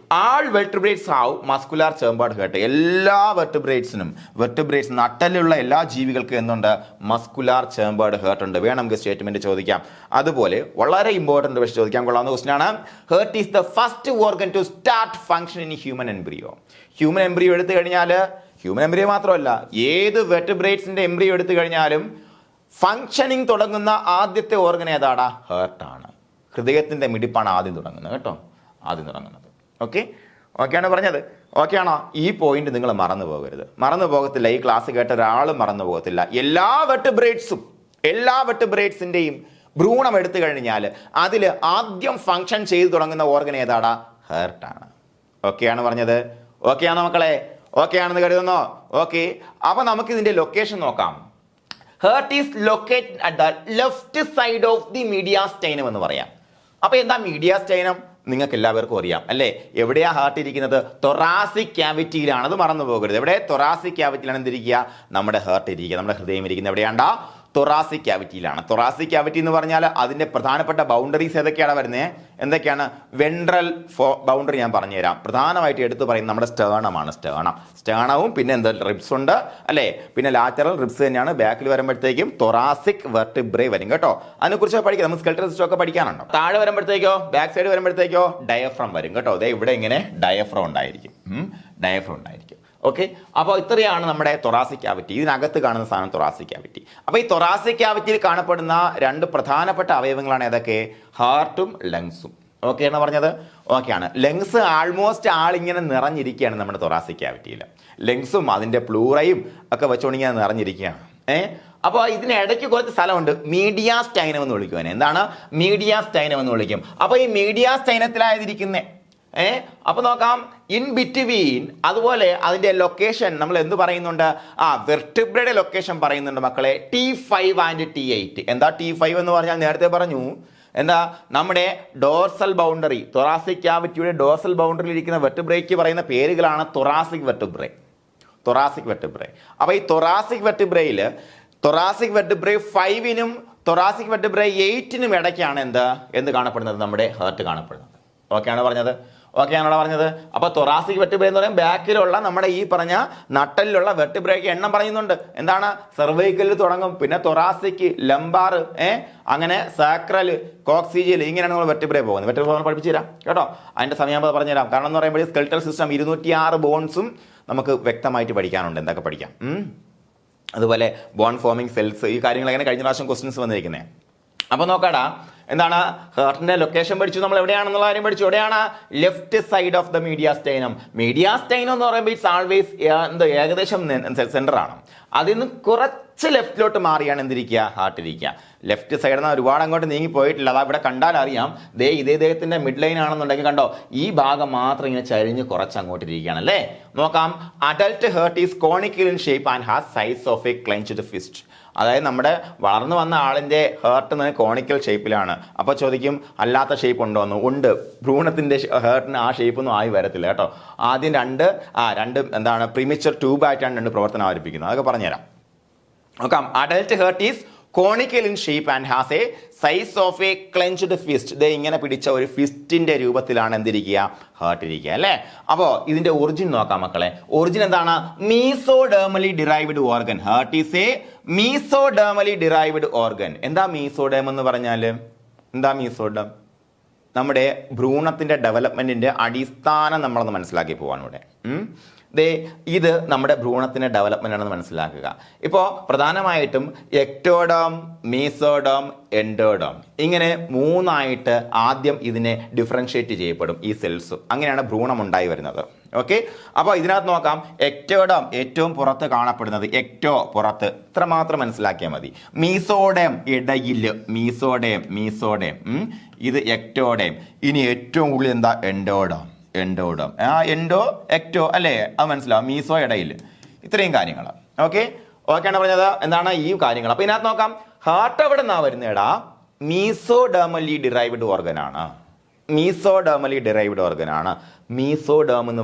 Speaker 1: all vertebrates have muscular chambered heart. എല്ലാ വെർട്ടിബ്രേറ്റ്സ് നട്ടലുള്ള എല്ലാ ജീവികൾക്കും എന്തുണ്ട്? മസ്കുലാർ ചേംബേർഡ് ഹേർട്ട് ഉണ്ട്. വേണമെങ്കിൽ സ്റ്റേറ്റ്മെന്റ് ചോദിക്കാം. അതുപോലെ വളരെ ഇമ്പോർട്ടന്റ് പക്ഷേ ചോദിക്കാൻ കൊള്ളാവുന്ന ക്വസ്റ്റൻ ആണ്. Heart is the first organ to start function in human embryo. Human embryo എടുത്തു കഴിഞ്ഞാൽ ഹ്യൂമൻ എംബ്രിയോ മാത്രമല്ല, ഏത് വെർട്ടിബ്രേറ്റ്സിന്റെ എംബ്രിയോ എടുത്തു കഴിഞ്ഞാലും ഫങ്ഷനിങ് തുടങ്ങുന്ന ആദ്യത്തെ ഓർഗൻ ഏതാടാ? ഹേർട്ടാണ്. ഹൃദയത്തിന്റെ മിടിപ്പാണ് ആദ്യം തുടങ്ങുന്നത് കേട്ടോ, ആദ്യം തുടങ്ങുന്നത്. ഓക്കെയാണ് പറഞ്ഞത്? ഓക്കെയാണോ? ഈ പോയിന്റ് നിങ്ങൾ മറന്നു പോകരുത്, മറന്നു പോകത്തില്ല. ഈ ക്ലാസ് കേട്ട ഒരാളും മറന്നു പോകത്തില്ല. എല്ലാ വെർട്ടിബ്രേറ്റ്സിന്റെയും ഭ്രൂണം എടുത്തു കഴിഞ്ഞാൽ അതിൽ ആദ്യം ഫങ്ഷൻ ചെയ്തു തുടങ്ങുന്ന ഓർഗൻ ഏതാടാ? ഹേർട്ടാണ്. ഓക്കെയാണ് പറഞ്ഞത്? ഓക്കെയാണോ മക്കളെ? ഓക്കെയാണെന്ന് കരുതുന്നോ? ഓക്കെ. അപ്പൊ നമുക്ക് ഇതിന്റെ ലൊക്കേഷൻ നോക്കാം. Heart is located at the left side of the mediastinum എന്ന് പറയാം. അപ്പൊ എന്താ മീഡിയാസ്റ്റൈനം? നിങ്ങൾക്ക് എല്ലാവർക്കും അറിയാം അല്ലേ? എവിടെയാ ഹാർട്ട് ഇരിക്കുന്നത്? തൊറാസിക് ക്യാവിറ്റിയിലാണ്. അത് മറന്നു പോകരുത്. എവിടെ? തൊറാസിക് ക്യാവിറ്റിയിലാണ് എന്തിരിക്കുക? നമ്മുടെ ഹേർട്ട് ഇരിക്കുക, നമ്മുടെ ഹൃദയം ഇരിക്കുന്നത് എവിടെയാണ്ടാ? തൊറാസിക് ക്യാവിറ്റിയിലാണ്. തൊറാസിക് ക്യാവിറ്റി എന്ന് പറഞ്ഞാൽ അതിന്റെ പ്രധാനപ്പെട്ട ബൗണ്ടറീസ് ഏതൊക്കെയാണ് വരുന്നത്? എന്തൊക്കെയാണ്? വെൻട്രൽ ബൗണ്ടറി ഞാൻ പറഞ്ഞുതരാം. പ്രധാനമായിട്ട് എടുത്തു പറയുന്നത് നമ്മുടെ സ്റ്റേണമാണ്. സ്റ്റേണവും പിന്നെ എന്താ റിബ്സ് ഉണ്ട് അല്ലേ? പിന്നെ ലാറ്ററൽ റിബ്സ് തന്നെയാണ്. ബാക്കിൽ വരുമ്പോഴത്തേക്കും തൊറാസിക് വെർട്ടിബ്രേ വരും കേട്ടോ. അതിനെക്കുറിച്ച് പഠിക്കാം. നമുക്ക് സ്കെൽറ്റൽ സിസ്റ്റം ഒക്കെ പഠിക്കാനുണ്ട്. താഴെ വരുമ്പോഴത്തേക്കോ, ബാക്ക് സൈഡ് വരുമ്പോഴത്തേക്കോ ഡയഫ്രം വരും കേട്ടോ. അതെ, ഇവിടെ ഇങ്ങനെ ഡയഫ്രം ഉണ്ടായിരിക്കും. ഓക്കെ. അപ്പോൾ ഇത്രയാണ് നമ്മുടെ തൊറാസിക് ക്യാവിറ്റി. ഇതിനകത്ത് കാണുന്ന സാധനം തൊറാസിക് ക്യാവിറ്റി. അപ്പോൾ ഈ തൊറാസിക് ക്യാവിറ്റിയിൽ കാണപ്പെടുന്ന രണ്ട് പ്രധാനപ്പെട്ട അവയവങ്ങളാണ് ഏതൊക്കെ? ഹാർട്ടും ലങ്സും. ഓക്കെ ആണ് പറഞ്ഞത്? ഓക്കെയാണ്. ലങ്സ് ആൾമോസ്റ്റ് ആളിങ്ങനെ നിറഞ്ഞിരിക്കുകയാണ് നമ്മുടെ തൊറാസിക് ക്യാവിറ്റിയിൽ. ലങ്സും അതിൻ്റെ പ്ലൂറയും ഒക്കെ വെച്ചുകൊണ്ട് ഇങ്ങനെ നിറഞ്ഞിരിക്കുകയാണ്. അപ്പോൾ ഇതിനിടയ്ക്ക് കുറച്ച് സ്ഥലമുണ്ട്. മീഡിയാസ്റ്റൈനം എന്ന് വിളിക്കും. എന്താണ്? മീഡിയാസ്റ്റൈനം എന്ന് വിളിക്കും. അപ്പോൾ ഈ മീഡിയാസ്റ്റൈനത്തിലായിരിക്കുന്നേ അപ്പൊ നോക്കാം. ഇൻ ബിറ്റ്വീൻ, അതുപോലെ അതിന്റെ ലൊക്കേഷൻ നമ്മൾ എന്ത് പറയുന്നുണ്ട്? വെർട്ടിബ്രയുടെ ലൊക്കേഷൻ പറയുന്നുണ്ട് മക്കളെ. T5 and T8. എന്താ T5 എന്ന് പറഞ്ഞാൽ? നേരത്തെ പറഞ്ഞു എന്താ? നമ്മുടെ ഡോർസൽ ബൗണ്ടറി, തൊറാസിക് ക്യാവിറ്റിയുടെ ഡോർസൽ ബൗണ്ടറിയിൽ ഇരിക്കുന്ന വെർട്ടിബ്രേക്ക് പറയുന്ന പേരുകളാണ് തൊറാസിക് വെർട്ടിബ്രേ. അപ്പൊ ഈ തൊറാസിക് വെർട്ടിബ്രേ 5നും തൊറാസിക് വെർട്ടിബ്രേ 8നും ഇടയ്ക്കാണ് എന്ത് കാണപ്പെടുന്നത്? നമ്മുടെ ഹേർട്ട് കാണപ്പെടുന്നത്. ഓക്കെയാണോ പറഞ്ഞത്? അപ്പൊ തൊറാസിക് വെർട്ടിബ്രേ എന്ന് പറയുമ്പോൾ ബാക്കിലുള്ള നമ്മുടെ ഈ പറഞ്ഞ നട്ടലിലുള്ള വെർട്ടിബ്രേക്ക് എണ്ണം പറയുന്നുണ്ട്. എന്താണ്? സെർവൈക്കലിൽ തുടങ്ങും, പിന്നെ തൊറാസിക്, ലംബാർ, അങ്ങനെ സാക്രൽ, കോക്സിജിയൽ, ഇങ്ങനെയാണ് നമ്മൾ വെർട്ടിബ്രേ പോകുന്നത്. വെർട്ടിബ്രേ പഠിപ്പിച്ചു തരാം കേട്ടോ. അതിന്റെ സമയം പറഞ്ഞുതരാം. കാരണം എന്ന് പറയുമ്പോൾ സ്കെൽറ്റൽ സിസ്റ്റം 206 ബോൺസും നമുക്ക് വ്യക്തമായിട്ട് പഠിക്കാനുണ്ട്. എന്തൊക്കെ പഠിക്കാം? അതുപോലെ ബോൺ ഫോമിംഗ് സെൽസ്, ഈ കാര്യങ്ങളൊക്കെ കഴിഞ്ഞ പ്രാവശ്യം ക്വസ്റ്റ്യൻസ് വന്നിരിക്കുന്നത്. അപ്പൊ നോക്കാടാ, എന്താണ്? ഹേർട്ടിന്റെ ലൊക്കേഷൻ പഠിച്ചു. നമ്മൾ എവിടെയാണെന്നുള്ള കാര്യം പഠിച്ചു. എവിടെയാണ്? Left side of the mediastinum. Mediastinum എന്ന് പറയുമ്പോൾ ഇറ്റ്സ് ആൾവേസ് ഏകദേശം സെന്റർ ആണ്. അതിൽ നിന്ന് കുറച്ച് ലെഫ്റ്റിലോട്ട് മാറിയാണ് എന്തിരിക്കുക? ഹാർട്ട് ഇരിക്കുക. ലെഫ്റ്റ് സൈഡിൽ നിന്ന് ഒരുപാട് അങ്ങോട്ട് നീങ്ങി പോയിട്ടില്ല. അതാ ഇവിടെ കണ്ടാൽ അറിയാം. ഇദ്ദേഹത്തിന്റെ മിഡ് ലൈൻ ആണെന്നുണ്ടെങ്കിൽ കണ്ടോ, ഈ ഭാഗം മാത്രം ഇങ്ങനെ ചരിഞ്ഞ് കുറച്ച് അങ്ങോട്ട് ഇരിക്കുകയാണ് അല്ലേ? നോക്കാം. Adult heart is conical in shape and has size of a clenched fist. അതായത് നമ്മുടെ വളർന്നു വന്ന ആളിന്റെ ഹേർട്ട് കോണിക്കൽ ഷേപ്പിലാണ്. അപ്പോൾ ചോദിക്കും, അല്ലാത്ത ഷേപ്പ് ഉണ്ടോ എന്ന്? ഉണ്ട്. ഭ്രൂണത്തിന്റെ ഹേർട്ടിന് ആ ഷേപ്പൊന്നും ആയി വരത്തില്ല കേട്ടോ. ആദ്യം രണ്ട് എന്താണ് പ്രീമിച്ചർ ട്യൂബായിട്ടാണ് രണ്ട് പ്രവർത്തനം ആരംഭിക്കുന്നത്. അതൊക്കെ പറഞ്ഞുതരാം. നോക്കാം. Adult heart is conical in shape and has a size of a clenched fist. ഇത് ഇങ്ങനെ പിടിച്ച ഒരു ഫിസ്റ്റിന്റെ രൂപത്തിലാണ് എന്തിരിക്കുക? ഹേർട്ട് ഇരിക്കുക അല്ലേ? അപ്പോൾ ഇതിന്റെ ഒറിജിൻ നോക്കാം മക്കളെ. ഒറിജിൻ എന്താണ്? Mesodermally derived organ. Heart is a mesodermally derived organ. എന്താ മീസോഡേം എന്ന് പറഞ്ഞാൽ? എന്താ മീസോഡേം? നമ്മുടെ ഭ്രൂണത്തിന്റെ ഡെവലപ്മെന്റിന്റെ അടിസ്ഥാനം നമ്മളൊന്ന് മനസ്സിലാക്കി പോവാണ് ഇവിടെ. ഇത് നമ്മുടെ ഭ്രൂണത്തിന്റെ ഡെവലപ്മെന്റ് ആണെന്ന് മനസ്സിലാക്കുക. ഇപ്പോൾ പ്രധാനമായിട്ടും എക്ടോഡേം, മീസോഡേം, എൻഡോഡേം, ഇങ്ങനെ മൂന്നായിട്ട് ആദ്യം ഇതിനെ ഡിഫറൻഷിയേറ്റ് ചെയ്യപ്പെടും ഈ സെൽസ്. അങ്ങനെയാണ് ഭ്രൂണം ഉണ്ടായി വരുന്നത്. ഓക്കെ. അപ്പോൾ ഇതിനകത്ത് നോക്കാം. എക്ടോഡേം ഏറ്റവും പുറത്ത് കാണപ്പെടുന്നത്. പുറത്ത്, ഇത്ര മാത്രം മനസ്സിലാക്കിയാൽ മതി. മീസോഡേം ഇടയിൽ. മീസോഡേം ഇത് എക്ടോഡേം. ഇനി ഏറ്റവും ഉള്ളിൽ എന്താ? എൻഡോഡേം. എക്ടോ അല്ലേ? അത് മനസ്സിലാവും. മീസോ ഇടയിൽ. ഇത്രയും കാര്യങ്ങൾ. ഓക്കെയാണ് പറഞ്ഞത്. എന്താണ് ഈ കാര്യങ്ങൾ? അപ്പൊ ഇതിനകത്ത് നോക്കാം. ഹാർട്ട് എവിടെ നിന്നാ വരുന്നേടാ? മീസോഡേർമലി ഡിറൈവ്ഡ് ഓർഗൻ ആണ്. മീസോഡേം എന്ന്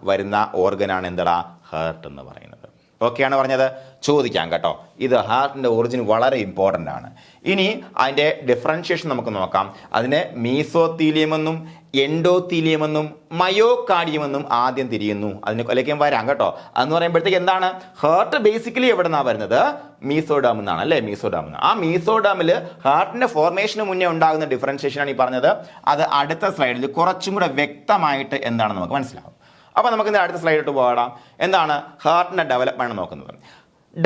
Speaker 1: വരുന്ന ഓർഗനാണ് എന്താ? ഹേർട്ട് എന്ന് പറയുന്നത്. ഓക്കെയാണ് പറഞ്ഞത്? ചോദിക്കാം കേട്ടോ. ഇത് ഹാർട്ടിൻ്റെ ഒറിജിൻ വളരെ ഇമ്പോർട്ടൻ്റ് ആണ്. ഇനി അതിൻ്റെ ഡിഫറൻഷിയേഷൻ നമുക്ക് നോക്കാം. അതിന് മീസോത്തീലിയം എന്നും എൻഡോത്തീലിയം എന്നും മയോകാർഡിയം എന്നും ആദ്യം തിരിയുന്നു. അതിലേക്ക് വരാം കേട്ടോ. അതെന്ന് പറയുമ്പോഴത്തേക്ക് എന്താണ്? ഹാർട്ട് ബേസിക്കലി എവിടെ നിന്നാണ് വരുന്നത്? മീസോഡാം എന്നാണ് അല്ലേ? മീസോഡാം എന്ന്. ആ മീസോഡാമിൽ ഹാർട്ടിന്റെ ഫോർമേഷന് മുന്നേ ഉണ്ടാകുന്ന ഡിഫറൻഷിയേഷൻ ആണ് ഈ പറഞ്ഞത്. അത് അടുത്ത സ്ലൈഡിൽ കുറച്ചും കൂടെ വ്യക്തമായിട്ട് എന്താണെന്ന് നമുക്ക് മനസ്സിലാവും. അപ്പോൾ നമുക്ക് അടുത്ത സ്ലൈഡിലോട്ട് പോകാം. എന്താണ് ഹാർട്ടിന്റെ ഡെവലപ്മെന്റ് നോക്കുന്നത്?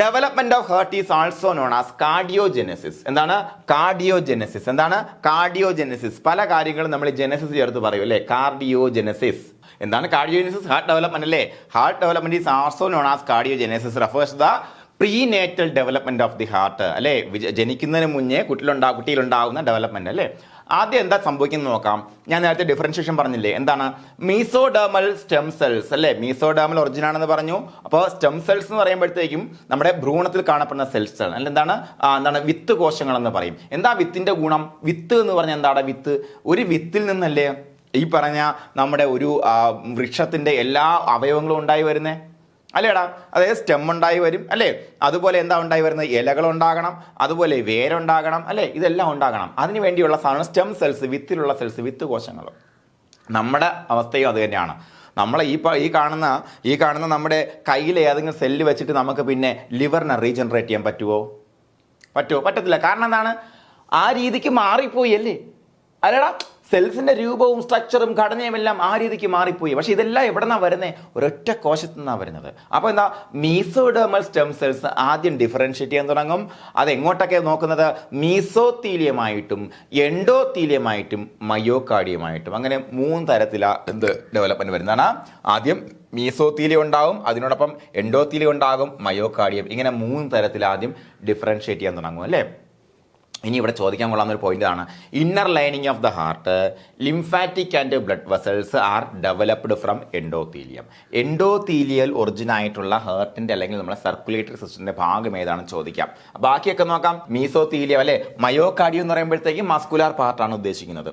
Speaker 1: Development of heart is also known as cardiogenesis. എന്താണ് കാർഡിയോജെനസിസ്? എന്താണ് കാർഡിയോജെനസിസ്? പല കാര്യങ്ങളും നമ്മൾ ജെനസിസ് ചേർത്ത് പറയും അല്ലേ? കാർഡിയോജെനസിസ്. എന്താണ് കാർഡിയോജെനസിസ്? ഹാർട്ട് ഡെവലപ്മെന്റ് അല്ലേ? Heart development is also known as cardiogenesis refers the prenatal development of the heart അല്ലേ? ജനിക്കുന്നതിന് മുന്നേ കുട്ടിയിലുണ്ടാകുന്ന ഡെവലപ്മെന്റ് അല്ലേ? ആദ്യം എന്താ സംഭവിക്കുന്നത് നോക്കാം. ഞാൻ നേരത്തെ ഡിഫറൻഷിയേഷൻ പറഞ്ഞില്ലേ? എന്താണ് മീസോഡേമൽ സ്റ്റെം സെൽസ് അല്ലേ? മീസോഡേമൽ ഒറിജിൻ ആണെന്ന് പറഞ്ഞു. അപ്പോൾ സ്റ്റെം സെൽസ് എന്ന് പറയുമ്പോഴത്തേക്കും നമ്മുടെ ഭ്രൂണത്തിൽ കാണപ്പെടുന്ന സെൽസ് ആണ്. അല്ല എന്താണ് വിത്ത് കോശങ്ങൾ എന്ന് പറയും. എന്താ വിത്തിന്റെ ഗുണം? വിത്ത് എന്ന് പറഞ്ഞാൽ എന്താണ് വിത്ത്? ഒരു വിത്തിൽ നിന്നല്ലേ ഈ പറഞ്ഞ നമ്മുടെ ഒരു വൃക്ഷത്തിന്റെ എല്ലാ അവയവങ്ങളും ഉണ്ടായി വരുന്നേ അല്ലേടാ? അതായത് സ്റ്റെം ഉണ്ടായി വരും അല്ലേ? അതുപോലെ എന്താ ഉണ്ടായി വരുന്നത്? ഇലകൾ ഉണ്ടാകണം, അതുപോലെ വേരുണ്ടാകണം അല്ലേ? ഇതെല്ലാം ഉണ്ടാകണം. അതിന് വേണ്ടിയുള്ള സാധനം സ്റ്റെം സെൽസ്, വിത്തിലുള്ള സെൽസ്, വിത്ത് കോശങ്ങൾ. നമ്മുടെ അവസ്ഥയും അത് തന്നെയാണ്. നമ്മളെ ഈ കാണുന്ന നമ്മുടെ കയ്യിൽ ഏതെങ്കിലും സെല്ല് വെച്ചിട്ട് നമുക്ക് പിന്നെ ലിവറിനെ റീജനറേറ്റ് ചെയ്യാൻ പറ്റുമോ? പറ്റത്തില്ല. കാരണം എന്താണ്? ആ രീതിക്ക് മാറിപ്പോയി അല്ലേ? അല്ലടാ, സെൽസിന്റെ രൂപവും സ്ട്രക്ചറും ഘടനയും എല്ലാം ആ രീതിക്ക് മാറിപ്പോയി. പക്ഷെ ഇതെല്ലാം എവിടെ നിന്നാണ് വരുന്നത്? ഒരൊറ്റ കോശത്തു നിന്നാണ് വരുന്നത്. അപ്പോൾ എന്താ മീസോഡേമൽ സ്റ്റെം സെൽസ് ആദ്യം ഡിഫറൻഷിയേറ്റ് ചെയ്യാൻ തുടങ്ങും. അത് എങ്ങോട്ടൊക്കെ നോക്കുന്നത്? മീസോത്തീലിയമായിട്ടും എൻഡോത്തീലിയമായിട്ടും മയോകാർഡിയമായിട്ടും. അങ്ങനെ 3 തരത്തിലാണ് ഡെവലപ്മെന്റ് വരുന്നതാണ്. ആദ്യം മീസോത്തീലിയം ഉണ്ടാകും, അതിനോടൊപ്പം എൻഡോത്തീലിയം ഉണ്ടാകും, മയോകാർഡിയം. ഇങ്ങനെ 3 തരത്തിൽ ആദ്യം ഡിഫറൻഷിയേറ്റ് ചെയ്യാൻ തുടങ്ങും അല്ലേ? ഇനി ഇവിടെ ചോദിക്കാൻ കൊള്ളാവുന്ന ഒരു പോയിന്റ് ആണ്. Inner lining of the heart, lymphatic and blood vessels R developed from endothelium. Endothelial origin ആയിട്ടുള്ള ഹാർട്ടിന്റെ അല്ലെങ്കിൽ നമ്മുടെ സർക്കുലേറ്ററി സിസ്റ്റത്തിന്റെ ഭാഗം ഏതാണെന്ന് ചോദിക്കാം. ബാക്കിയൊക്കെ നോക്കാം. മീസോത്തീലിയം അല്ലെ? മയോകാർഡിയം എന്ന് പറയുമ്പോഴത്തേക്കും മസ്കുലാർ പാർട്ടാണ് ഉദ്ദേശിക്കുന്നത്.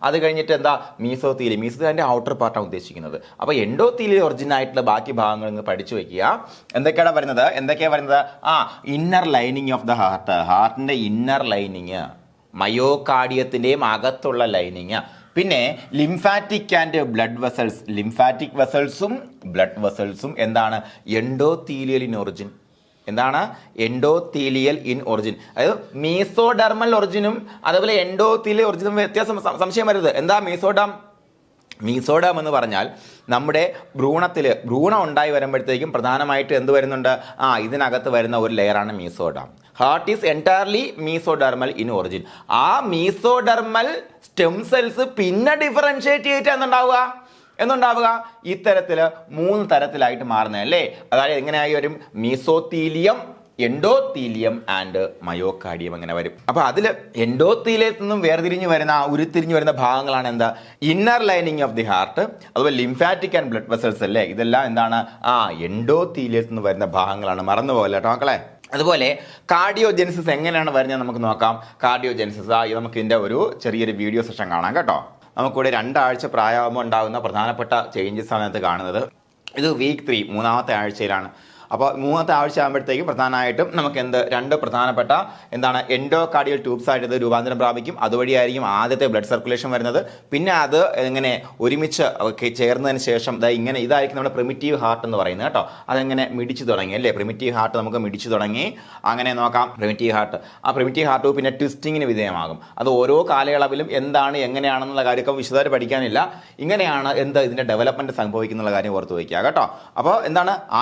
Speaker 1: അത് കഴിഞ്ഞിട്ട് എന്താ മീസോത്തീലിയം ഔട്ടർ പാർട്ടാണ് ഉദ്ദേശിക്കുന്നത്. അപ്പോൾ എൻഡോത്തീലിയൽ ഒറിജിൻ ആയിട്ടുള്ള ബാക്കി ഭാഗങ്ങൾ നിങ്ങൾ പഠിച്ചു വെക്കുക. എന്തൊക്കെയാണ് വരുന്നത്? Inner lining of the heart, ഹാർട്ടിന്റെ ഇന്നർ ലൈനിങ്, മയോകാർഡിയത്തിന്റെയും അകത്തുള്ള ലൈനിങ്. പിന്നെ ലിംഫാറ്റിക് ആൻഡ് ബ്ലഡ് വെസൽസ്, ലിംഫാറ്റിക് വെസൽസും ബ്ലഡ് വെസൽസും എന്താണ്? Endothelial in origin. എന്താണ്? Endothelial in origin. അതായത് മീസോഡെർമൽ ഒറിജിനും അതുപോലെ എൻഡോത്തീലിയൽ ഒറിജിനും വ്യത്യാസം, സംശയം വരരുത്. എന്താ മീസോഡാം എന്ന് പറഞ്ഞാൽ നമ്മുടെ ഭ്രൂണം ഉണ്ടായി വരുമ്പോഴത്തേക്കും പ്രധാനമായിട്ട് എന്ത് വരുന്നുണ്ട്? ഇതിനകത്ത് വരുന്ന ഒരു ലെയറാണ് mesoderm. Heart is entirely mesodermal in origin. ആ മീസോഡെർമൽ സ്റ്റെം സെൽസ് പിന്നെ ഡിഫറൻഷിയേറ്റ് ചെയ്തിട്ട് ഇത്തരത്തിൽ 3 തരത്തിലായിട്ട് മാറുന്നത് അല്ലേ? അതായത് എങ്ങനെയായി വരും? മീസോത്തീലിയം, എൻഡോത്തീലിയം ആൻഡ് മയോകാർഡിയം അങ്ങനെ വരും. അപ്പൊ അതിൽ എൻഡോത്തീലിയത്തിൽ നിന്നും ഉരുത്തിരിഞ്ഞു വരുന്ന ഭാഗങ്ങളാണ് എന്താ? Inner lining of the heart, അതുപോലെ ലിംഫാറ്റിക് ആൻഡ് ബ്ലഡ് വെസൽസ് അല്ലേ? ഇതെല്ലാം എന്താണ്? എൻഡോത്തീലിയത്തിൽ നിന്ന് വരുന്ന ഭാഗങ്ങളാണ്. മറന്നുപോകല്ലോ കേട്ടോ മക്കളെ. അതുപോലെ കാർഡിയോജെനസിസ് എങ്ങനെയാണ് വരുന്നത് നമുക്ക് നോക്കാം. കാർഡിയോജെനസിസ് നമുക്ക് ഇതിന്റെ ഒരു ചെറിയൊരു വീഡിയോ സെഷൻ കാണാം കേട്ടോ. നമുക്കിവിടെ 2 ആഴ്ച പ്രായമാകുമ്പോൾ ഉണ്ടാകുന്ന പ്രധാനപ്പെട്ട ചേഞ്ചസ് ആണ് ഇത് കാണുന്നത്. ഇത് വീക്ക് 3 3ാമത്തെ ആഴ്ചയിലാണ്. അപ്പോൾ 3ാമത്തെ ആഴ്ച ആകുമ്പോഴത്തേക്കും പ്രധാനമായിട്ടും നമുക്ക് 2 പ്രധാനപ്പെട്ട എൻഡോകാർഡിയൽ ട്യൂബ്സ് ആയിട്ട് ഇത് രൂപാന്തരം പ്രാപിക്കും. അതുവഴിയായിരിക്കും ആദ്യത്തെ ബ്ലഡ് സർക്കുലേഷൻ വരുന്നത്. പിന്നെ അത് ഇങ്ങനെ ഒരുമിച്ച് ചേർന്നതിന് ശേഷം ഇതായിരിക്കും നമ്മുടെ പ്രിമിറ്റീവ് ഹാർട്ട് എന്ന് പറയുന്നത് കേട്ടോ. അതെങ്ങനെ മിടിച്ചു തുടങ്ങി അല്ലേ? പ്രിമിറ്റീവ് ഹാർട്ട് നമുക്ക് മിടിച്ചു തുടങ്ങി. അങ്ങനെ നോക്കാം പ്രിമിറ്റീവ് ഹാർട്ട്. ആ പ്രിമിറ്റീവ് ഹാർട്ട് പിന്നെ ട്വിസ്റ്റിങ്ങിന് വിധേയമാകും. അത് ഓരോ കാലയളവിലും എങ്ങനെയാണെന്നുള്ള കാര്യമൊക്കെ വിശദമായിട്ട് പഠിക്കാനില്ല. ഇങ്ങനെയാണ് ഇതിന്റെ ഡെവലപ്മെന്റ് സംഭവിക്കുന്നുള്ള കാര്യം ഓർത്ത് വയ്ക്കുക കേട്ടോ. അപ്പോൾ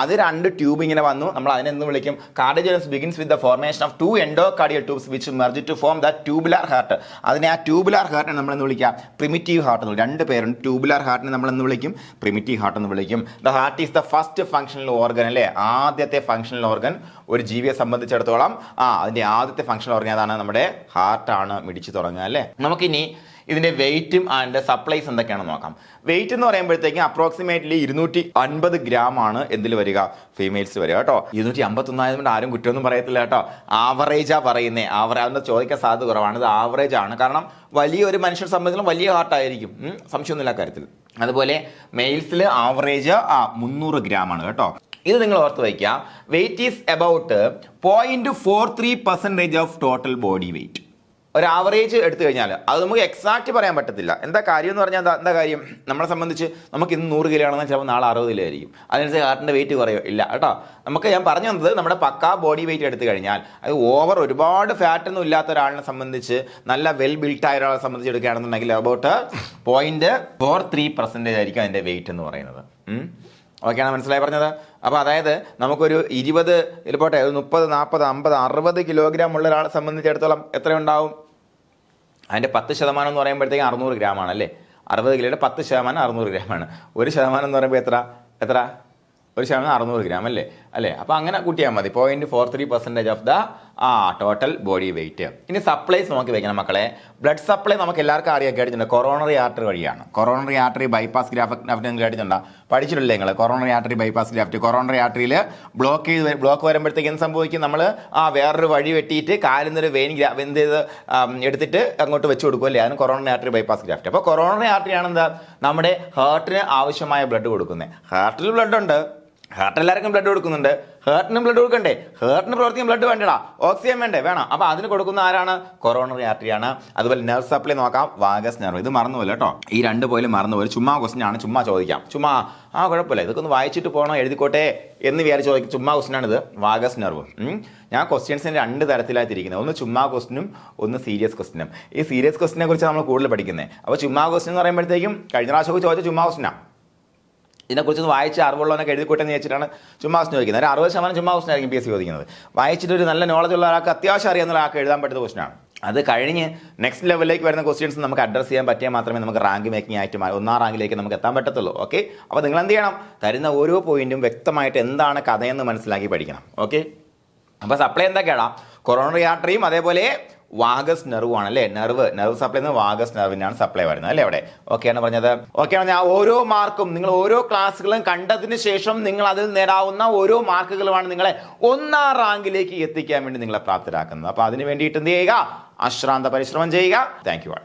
Speaker 1: അത് 2 ട്യൂബ് ഇങ്ങനെ വന്നു. നമ്മൾ അതിനെ എന്ന് വിളിക്കും? Cardiogenesis begins with the formation of 2 endocardial tubes which merge to form the tubular heart. അതിനെ ആ ട്യൂബുലാർ ഹാർട്ടിനെ നമ്മൾ എന്ന് വിളിക്കാം പ്രിമിറ്റീവ് ഹാർട്ട് എന്ന്. 2 പേരുണ്ട്. ട്യൂബുലാർ ഹാർട്ടിനെ നമ്മൾ എന്ന് വിളിക്കും? പ്രിമിറ്റീവ് ഹാർട്ട് എന്ന് വിളിക്കും. The heart is the first functional organ അല്ലേ? ആദ്യത്തെ ഫങ്ഷണൽ ഓർഗൻ ഒരു ജീവിയെ സംബന്ധിച്ചിടത്തോളം അതിന്റെ ആദ്യത്തെ ഫങ്ഷണൽ ഓർഗൻ ഏതാണ്? നമ്മുടെ ഹാർട്ടാണ് മിടിച്ചു തുടങ്ങുക അല്ലേ? നമുക്കിനി ഇതിന്റെ വെയിറ്റും ആൻഡ് സപ്ലൈസ് എന്തൊക്കെയാണെന്ന് നോക്കാം. വെയിറ്റ് എന്ന് പറയുമ്പോഴത്തേക്കും അപ്രോക്സിമേറ്റ്ലി 250 ഗ്രാം ആണ് എന്തിൽ വരിക? ഫീമെയിൽസ് വരിക കേട്ടോ. 251 ആയതുകൊണ്ട് ആരും കുറ്റമൊന്നും പറയത്തില്ല കേട്ടോ. ആവറേജാ പറയുന്നത്. അതിന്റെ ചോദിക്കാൻ സാധ്യത കുറവാണ്. ഇത് ആവറേജ് ആണ്. കാരണം വലിയൊരു മനുഷ്യരെ സംബന്ധിച്ചും വലിയ ഹാർട്ടായിരിക്കും, സംശയമൊന്നുമില്ല കാര്യത്തിൽ. അതുപോലെ മെയിൽസിൽ ആവറേജ് 300 ഗ്രാം ആണ് കേട്ടോ. ഇത് നിങ്ങൾ ഓർത്ത് വയ്ക്കുക. Wait is about 0.43% of total body wait. ഒരു ആവറേജ് എടുത്തു കഴിഞ്ഞാൽ അത് നമുക്ക് എക്സാക്റ്റ് പറയാൻ പറ്റത്തില്ല. എന്താ കാര്യം എന്ന് പറഞ്ഞാൽ എന്താ കാര്യം, നമ്മളെ സംബന്ധിച്ച് നമുക്ക് ഇന്ന് 100 കിലോ ആണെന്നാൽ ചിലപ്പോൾ നാളെ 60 കിലോ ആയിരിക്കും. അതിനനുസരിച്ച് ഹാർട്ടിൻ്റെ വെയിറ്റ് കുറയോ ഇല്ല കേട്ടോ. നമുക്ക് ഞാൻ പറഞ്ഞു തന്നത് നമ്മുടെ പക്കാ ബോഡി വെയിറ്റ് എടുത്തു കഴിഞ്ഞാൽ അത് ഒരുപാട് ഫാറ്റൊന്നും ഇല്ലാത്ത ഒരാളിനെ സംബന്ധിച്ച്, നല്ല വെൽ ബിൽറ്റ് ആയ ഒരാളെ സംബന്ധിച്ച് എടുക്കുകയാണെന്നുണ്ടെങ്കിൽ അബൌട്ട് 0.43% ആയിരിക്കും അതിൻ്റെ വെയിറ്റ് എന്ന് പറയുന്നത്. ഓക്കെയാണ്, മനസ്സിലായി പറഞ്ഞത്? അപ്പോൾ അതായത് നമുക്കൊരു 20 പോട്ടെ 30, 40, 50, 60 കിലോഗ്രാം ഉള്ള ഒരാളെ സംബന്ധിച്ചിടത്തോളം എത്ര ഉണ്ടാവും? അതിൻ്റെ 10% എന്ന് പറയുമ്പോഴത്തേക്കും 600 ഗ്രാമാണ് അല്ലേ. 60 കിലോയുടെ 10% 600 ഗ്രാമാണ്. 1% എന്ന് പറയുമ്പോൾ എത്ര 1% 600 ഗ്രാം അല്ലേ. അപ്പോൾ അങ്ങനെ കൂട്ടിയാൽ മതി. 0.43% of the total body weight. ഇനി സപ്ലൈസ് നോക്കി വെക്കണം മക്കളെ. ബ്ലഡ് സപ്ലൈ നമുക്ക് എല്ലാവർക്കും അറിയാൻ കേട്ടിട്ടുണ്ട്, കൊറോണറി ആർട്ടറി വഴിയാണ്. കൊറോണറി ആർട്ടറി ബൈപ്പാസ് ഗ്രാഫ്റ്റ് കേട്ടിട്ടുണ്ടോ? പഠിച്ചിട്ടില്ലേ നിങ്ങൾ? Coronary artery bypass graft. Coronary ആർട്ടറിയിൽ ബ്ലോക്ക് വരുമ്പോഴത്തേക്ക് എന്ത് സംഭവിക്കും? നമ്മൾ വേറൊരു വഴി വെട്ടിയിട്ട് കാലിന്നൊരു വെയിൻ എന്ത് ചെയ്ത് എടുത്തിട്ട് അങ്ങോട്ട് വെച്ച് കൊടുക്കും അല്ലേ. അതിന് കൊറോണറി ആർട്ടറി ബൈപ്പാസ് ഗ്രാഫ്റ്റ്. അപ്പോൾ കൊറോണറി ആർട്ടറി ആണ് എന്താ, നമ്മുടെ ഹാർട്ടിന് ആവശ്യമായ ബ്ലഡ് കൊടുക്കുന്നത്. ഹാർട്ടിൽ ബ്ലഡ് ഉണ്ട്, ഹാർട്ട് എല്ലാവർക്കും ബ്ലഡ് കൊടുക്കുന്നുണ്ട്. ഹാർട്ടിനും ബ്ലഡ് കൊടുക്കണ്ടേ? ഹാർട്ടിന് പ്രവർത്തിക്കാൻ ബ്ലഡ് വേണ്ടടാ, ഓക്സിജൻ വേണ്ടേ? വേണം. അപ്പോൾ അതിന് കൊടുക്കുന്ന ആരാണ്? കൊറോണറി ആർട്ടറിയാണ്. അതുപോലെ നെർവ് സപ്ലൈ നോക്കാം, വാഗസ് നെർവ്. ഇത് മറന്നുപോലെ കേട്ടോ, ഈ 2 പോലും മറന്നുപോലെ. ചുമ്മാ ക്വസ്റ്റ്യൻ ആണ്, ചുമ്മാ ചോദിക്കാം. ചുമ്മാ കുഴപ്പമില്ല, ഇതൊക്കെ ഒന്ന് വായിച്ചിട്ട് പോകണോ എഴുതിക്കോട്ടെ എന്ന് വിചാരിച്ച് ചോദിക്കും. ചുമ്മാ ക്വസ്റ്റ്യൻ ആണിത്, വാഗസ് നെർവ്. ഞാൻ ക്വസ്റ്റ്യൻസിന് 2 തരത്തിലായി തിരിക്കുന്നത്. ഒന്ന് ചുമ്മാ ക്വസ്റ്റ്യനും ഒന്ന് സീരിയസ് ക്വസ്റ്റ്യനും. ഈ സീരിയസ് ക്വസ്റ്റിനെ കുറിച്ച് നമ്മൾ കൂടുതൽ പഠിക്കുന്നത്. അപ്പോൾ ചുമ്മാ ക്വസ്റ്റ്യൻ എന്ന് പറയുമ്പോഴത്തേക്കും കഴിഞ്ഞ പ്രാവശ്യമൊക്കെ ചോദിച്ച ചുമ്മാ ക്വസ്റ്റ്യനാണ്. ഇതിനെക്കുറിച്ചൊന്ന് വായിച്ച് അറിവുള്ളവനൊക്കെ എഴുതിക്കോട്ടെന്ന് വെച്ചിട്ടാണ് ചുമ്മാ ക്വസ്റ്റ്യൻ ചോദിക്കുന്നത്. ഒരു 60% ചുമ്മാ ക്വസ്റ്റ്യൻ ആയിരിക്കും PSC ചോദിക്കുന്നത്. വായിച്ചിട്ട് ഒരു നല്ല നോളജ് ഉള്ള ഒരാൾക്ക്, അത്യാവശ്യം അറിയാവുന്ന ഒരാൾക്ക് എഴുതാൻ പറ്റുന്ന ക്വസ്റ്റ്യനാണ്. അത് കഴിഞ്ഞ് നെക്സ്റ്റ് ലെവലിലേക്ക് വരുന്ന ക്വസ്റ്റ്യൻസ് നമുക്ക് അഡ്രസ് ചെയ്യാൻ പറ്റിയാൽ മാത്രമേ നമുക്ക് റാങ്ക് മേക്കിംഗ് ആയിട്ട് 1ാം റാങ്കിലേക്ക് നമുക്ക് എത്താൻ പറ്റത്തുള്ളൂ. ഓക്കെ, അപ്പോൾ നിങ്ങൾ എന്ത് ചെയ്യണം? തരുന്ന ഓരോ പോയിന്റും വ്യക്തമായിട്ട് എന്താണ് കഥയെന്ന് മനസ്സിലാക്കി പഠിക്കണം. ഓക്കെ, അപ്പോൾ സപ്ലൈ എന്തൊക്കെയാണ്? കൊറോണറി ആർട്ടറിയും അതേപോലെ വാഗസ് നെർവാണ് അല്ലേ. നെർവ് സപ്ലൈ എന്ന് വാഗസ് നെർവിനാണ് സപ്ലൈ വരുന്നത് അല്ലേ അവിടെ. ഓക്കെയാണ് പറഞ്ഞത്. ഓക്കെയാണ്. ഞാൻ ഓരോ മാർക്കും നിങ്ങൾ ഓരോ ക്ലാസ്സുകളും കണ്ടതിന് ശേഷം നിങ്ങൾ അതിൽ നേടാവുന്ന ഓരോ മാർക്കുകളുമാണ് നിങ്ങളെ 1ാം റാങ്കിലേക്ക് എത്തിക്കാൻ വേണ്ടി നിങ്ങളെ പ്രാപ്തരാക്കുന്നത്. അപ്പോൾ അതിന് വേണ്ടിയിട്ട് എന്ത് ചെയ്യുക? അശ്രാന്ത പരിശ്രമം ചെയ്യുക. Thank you.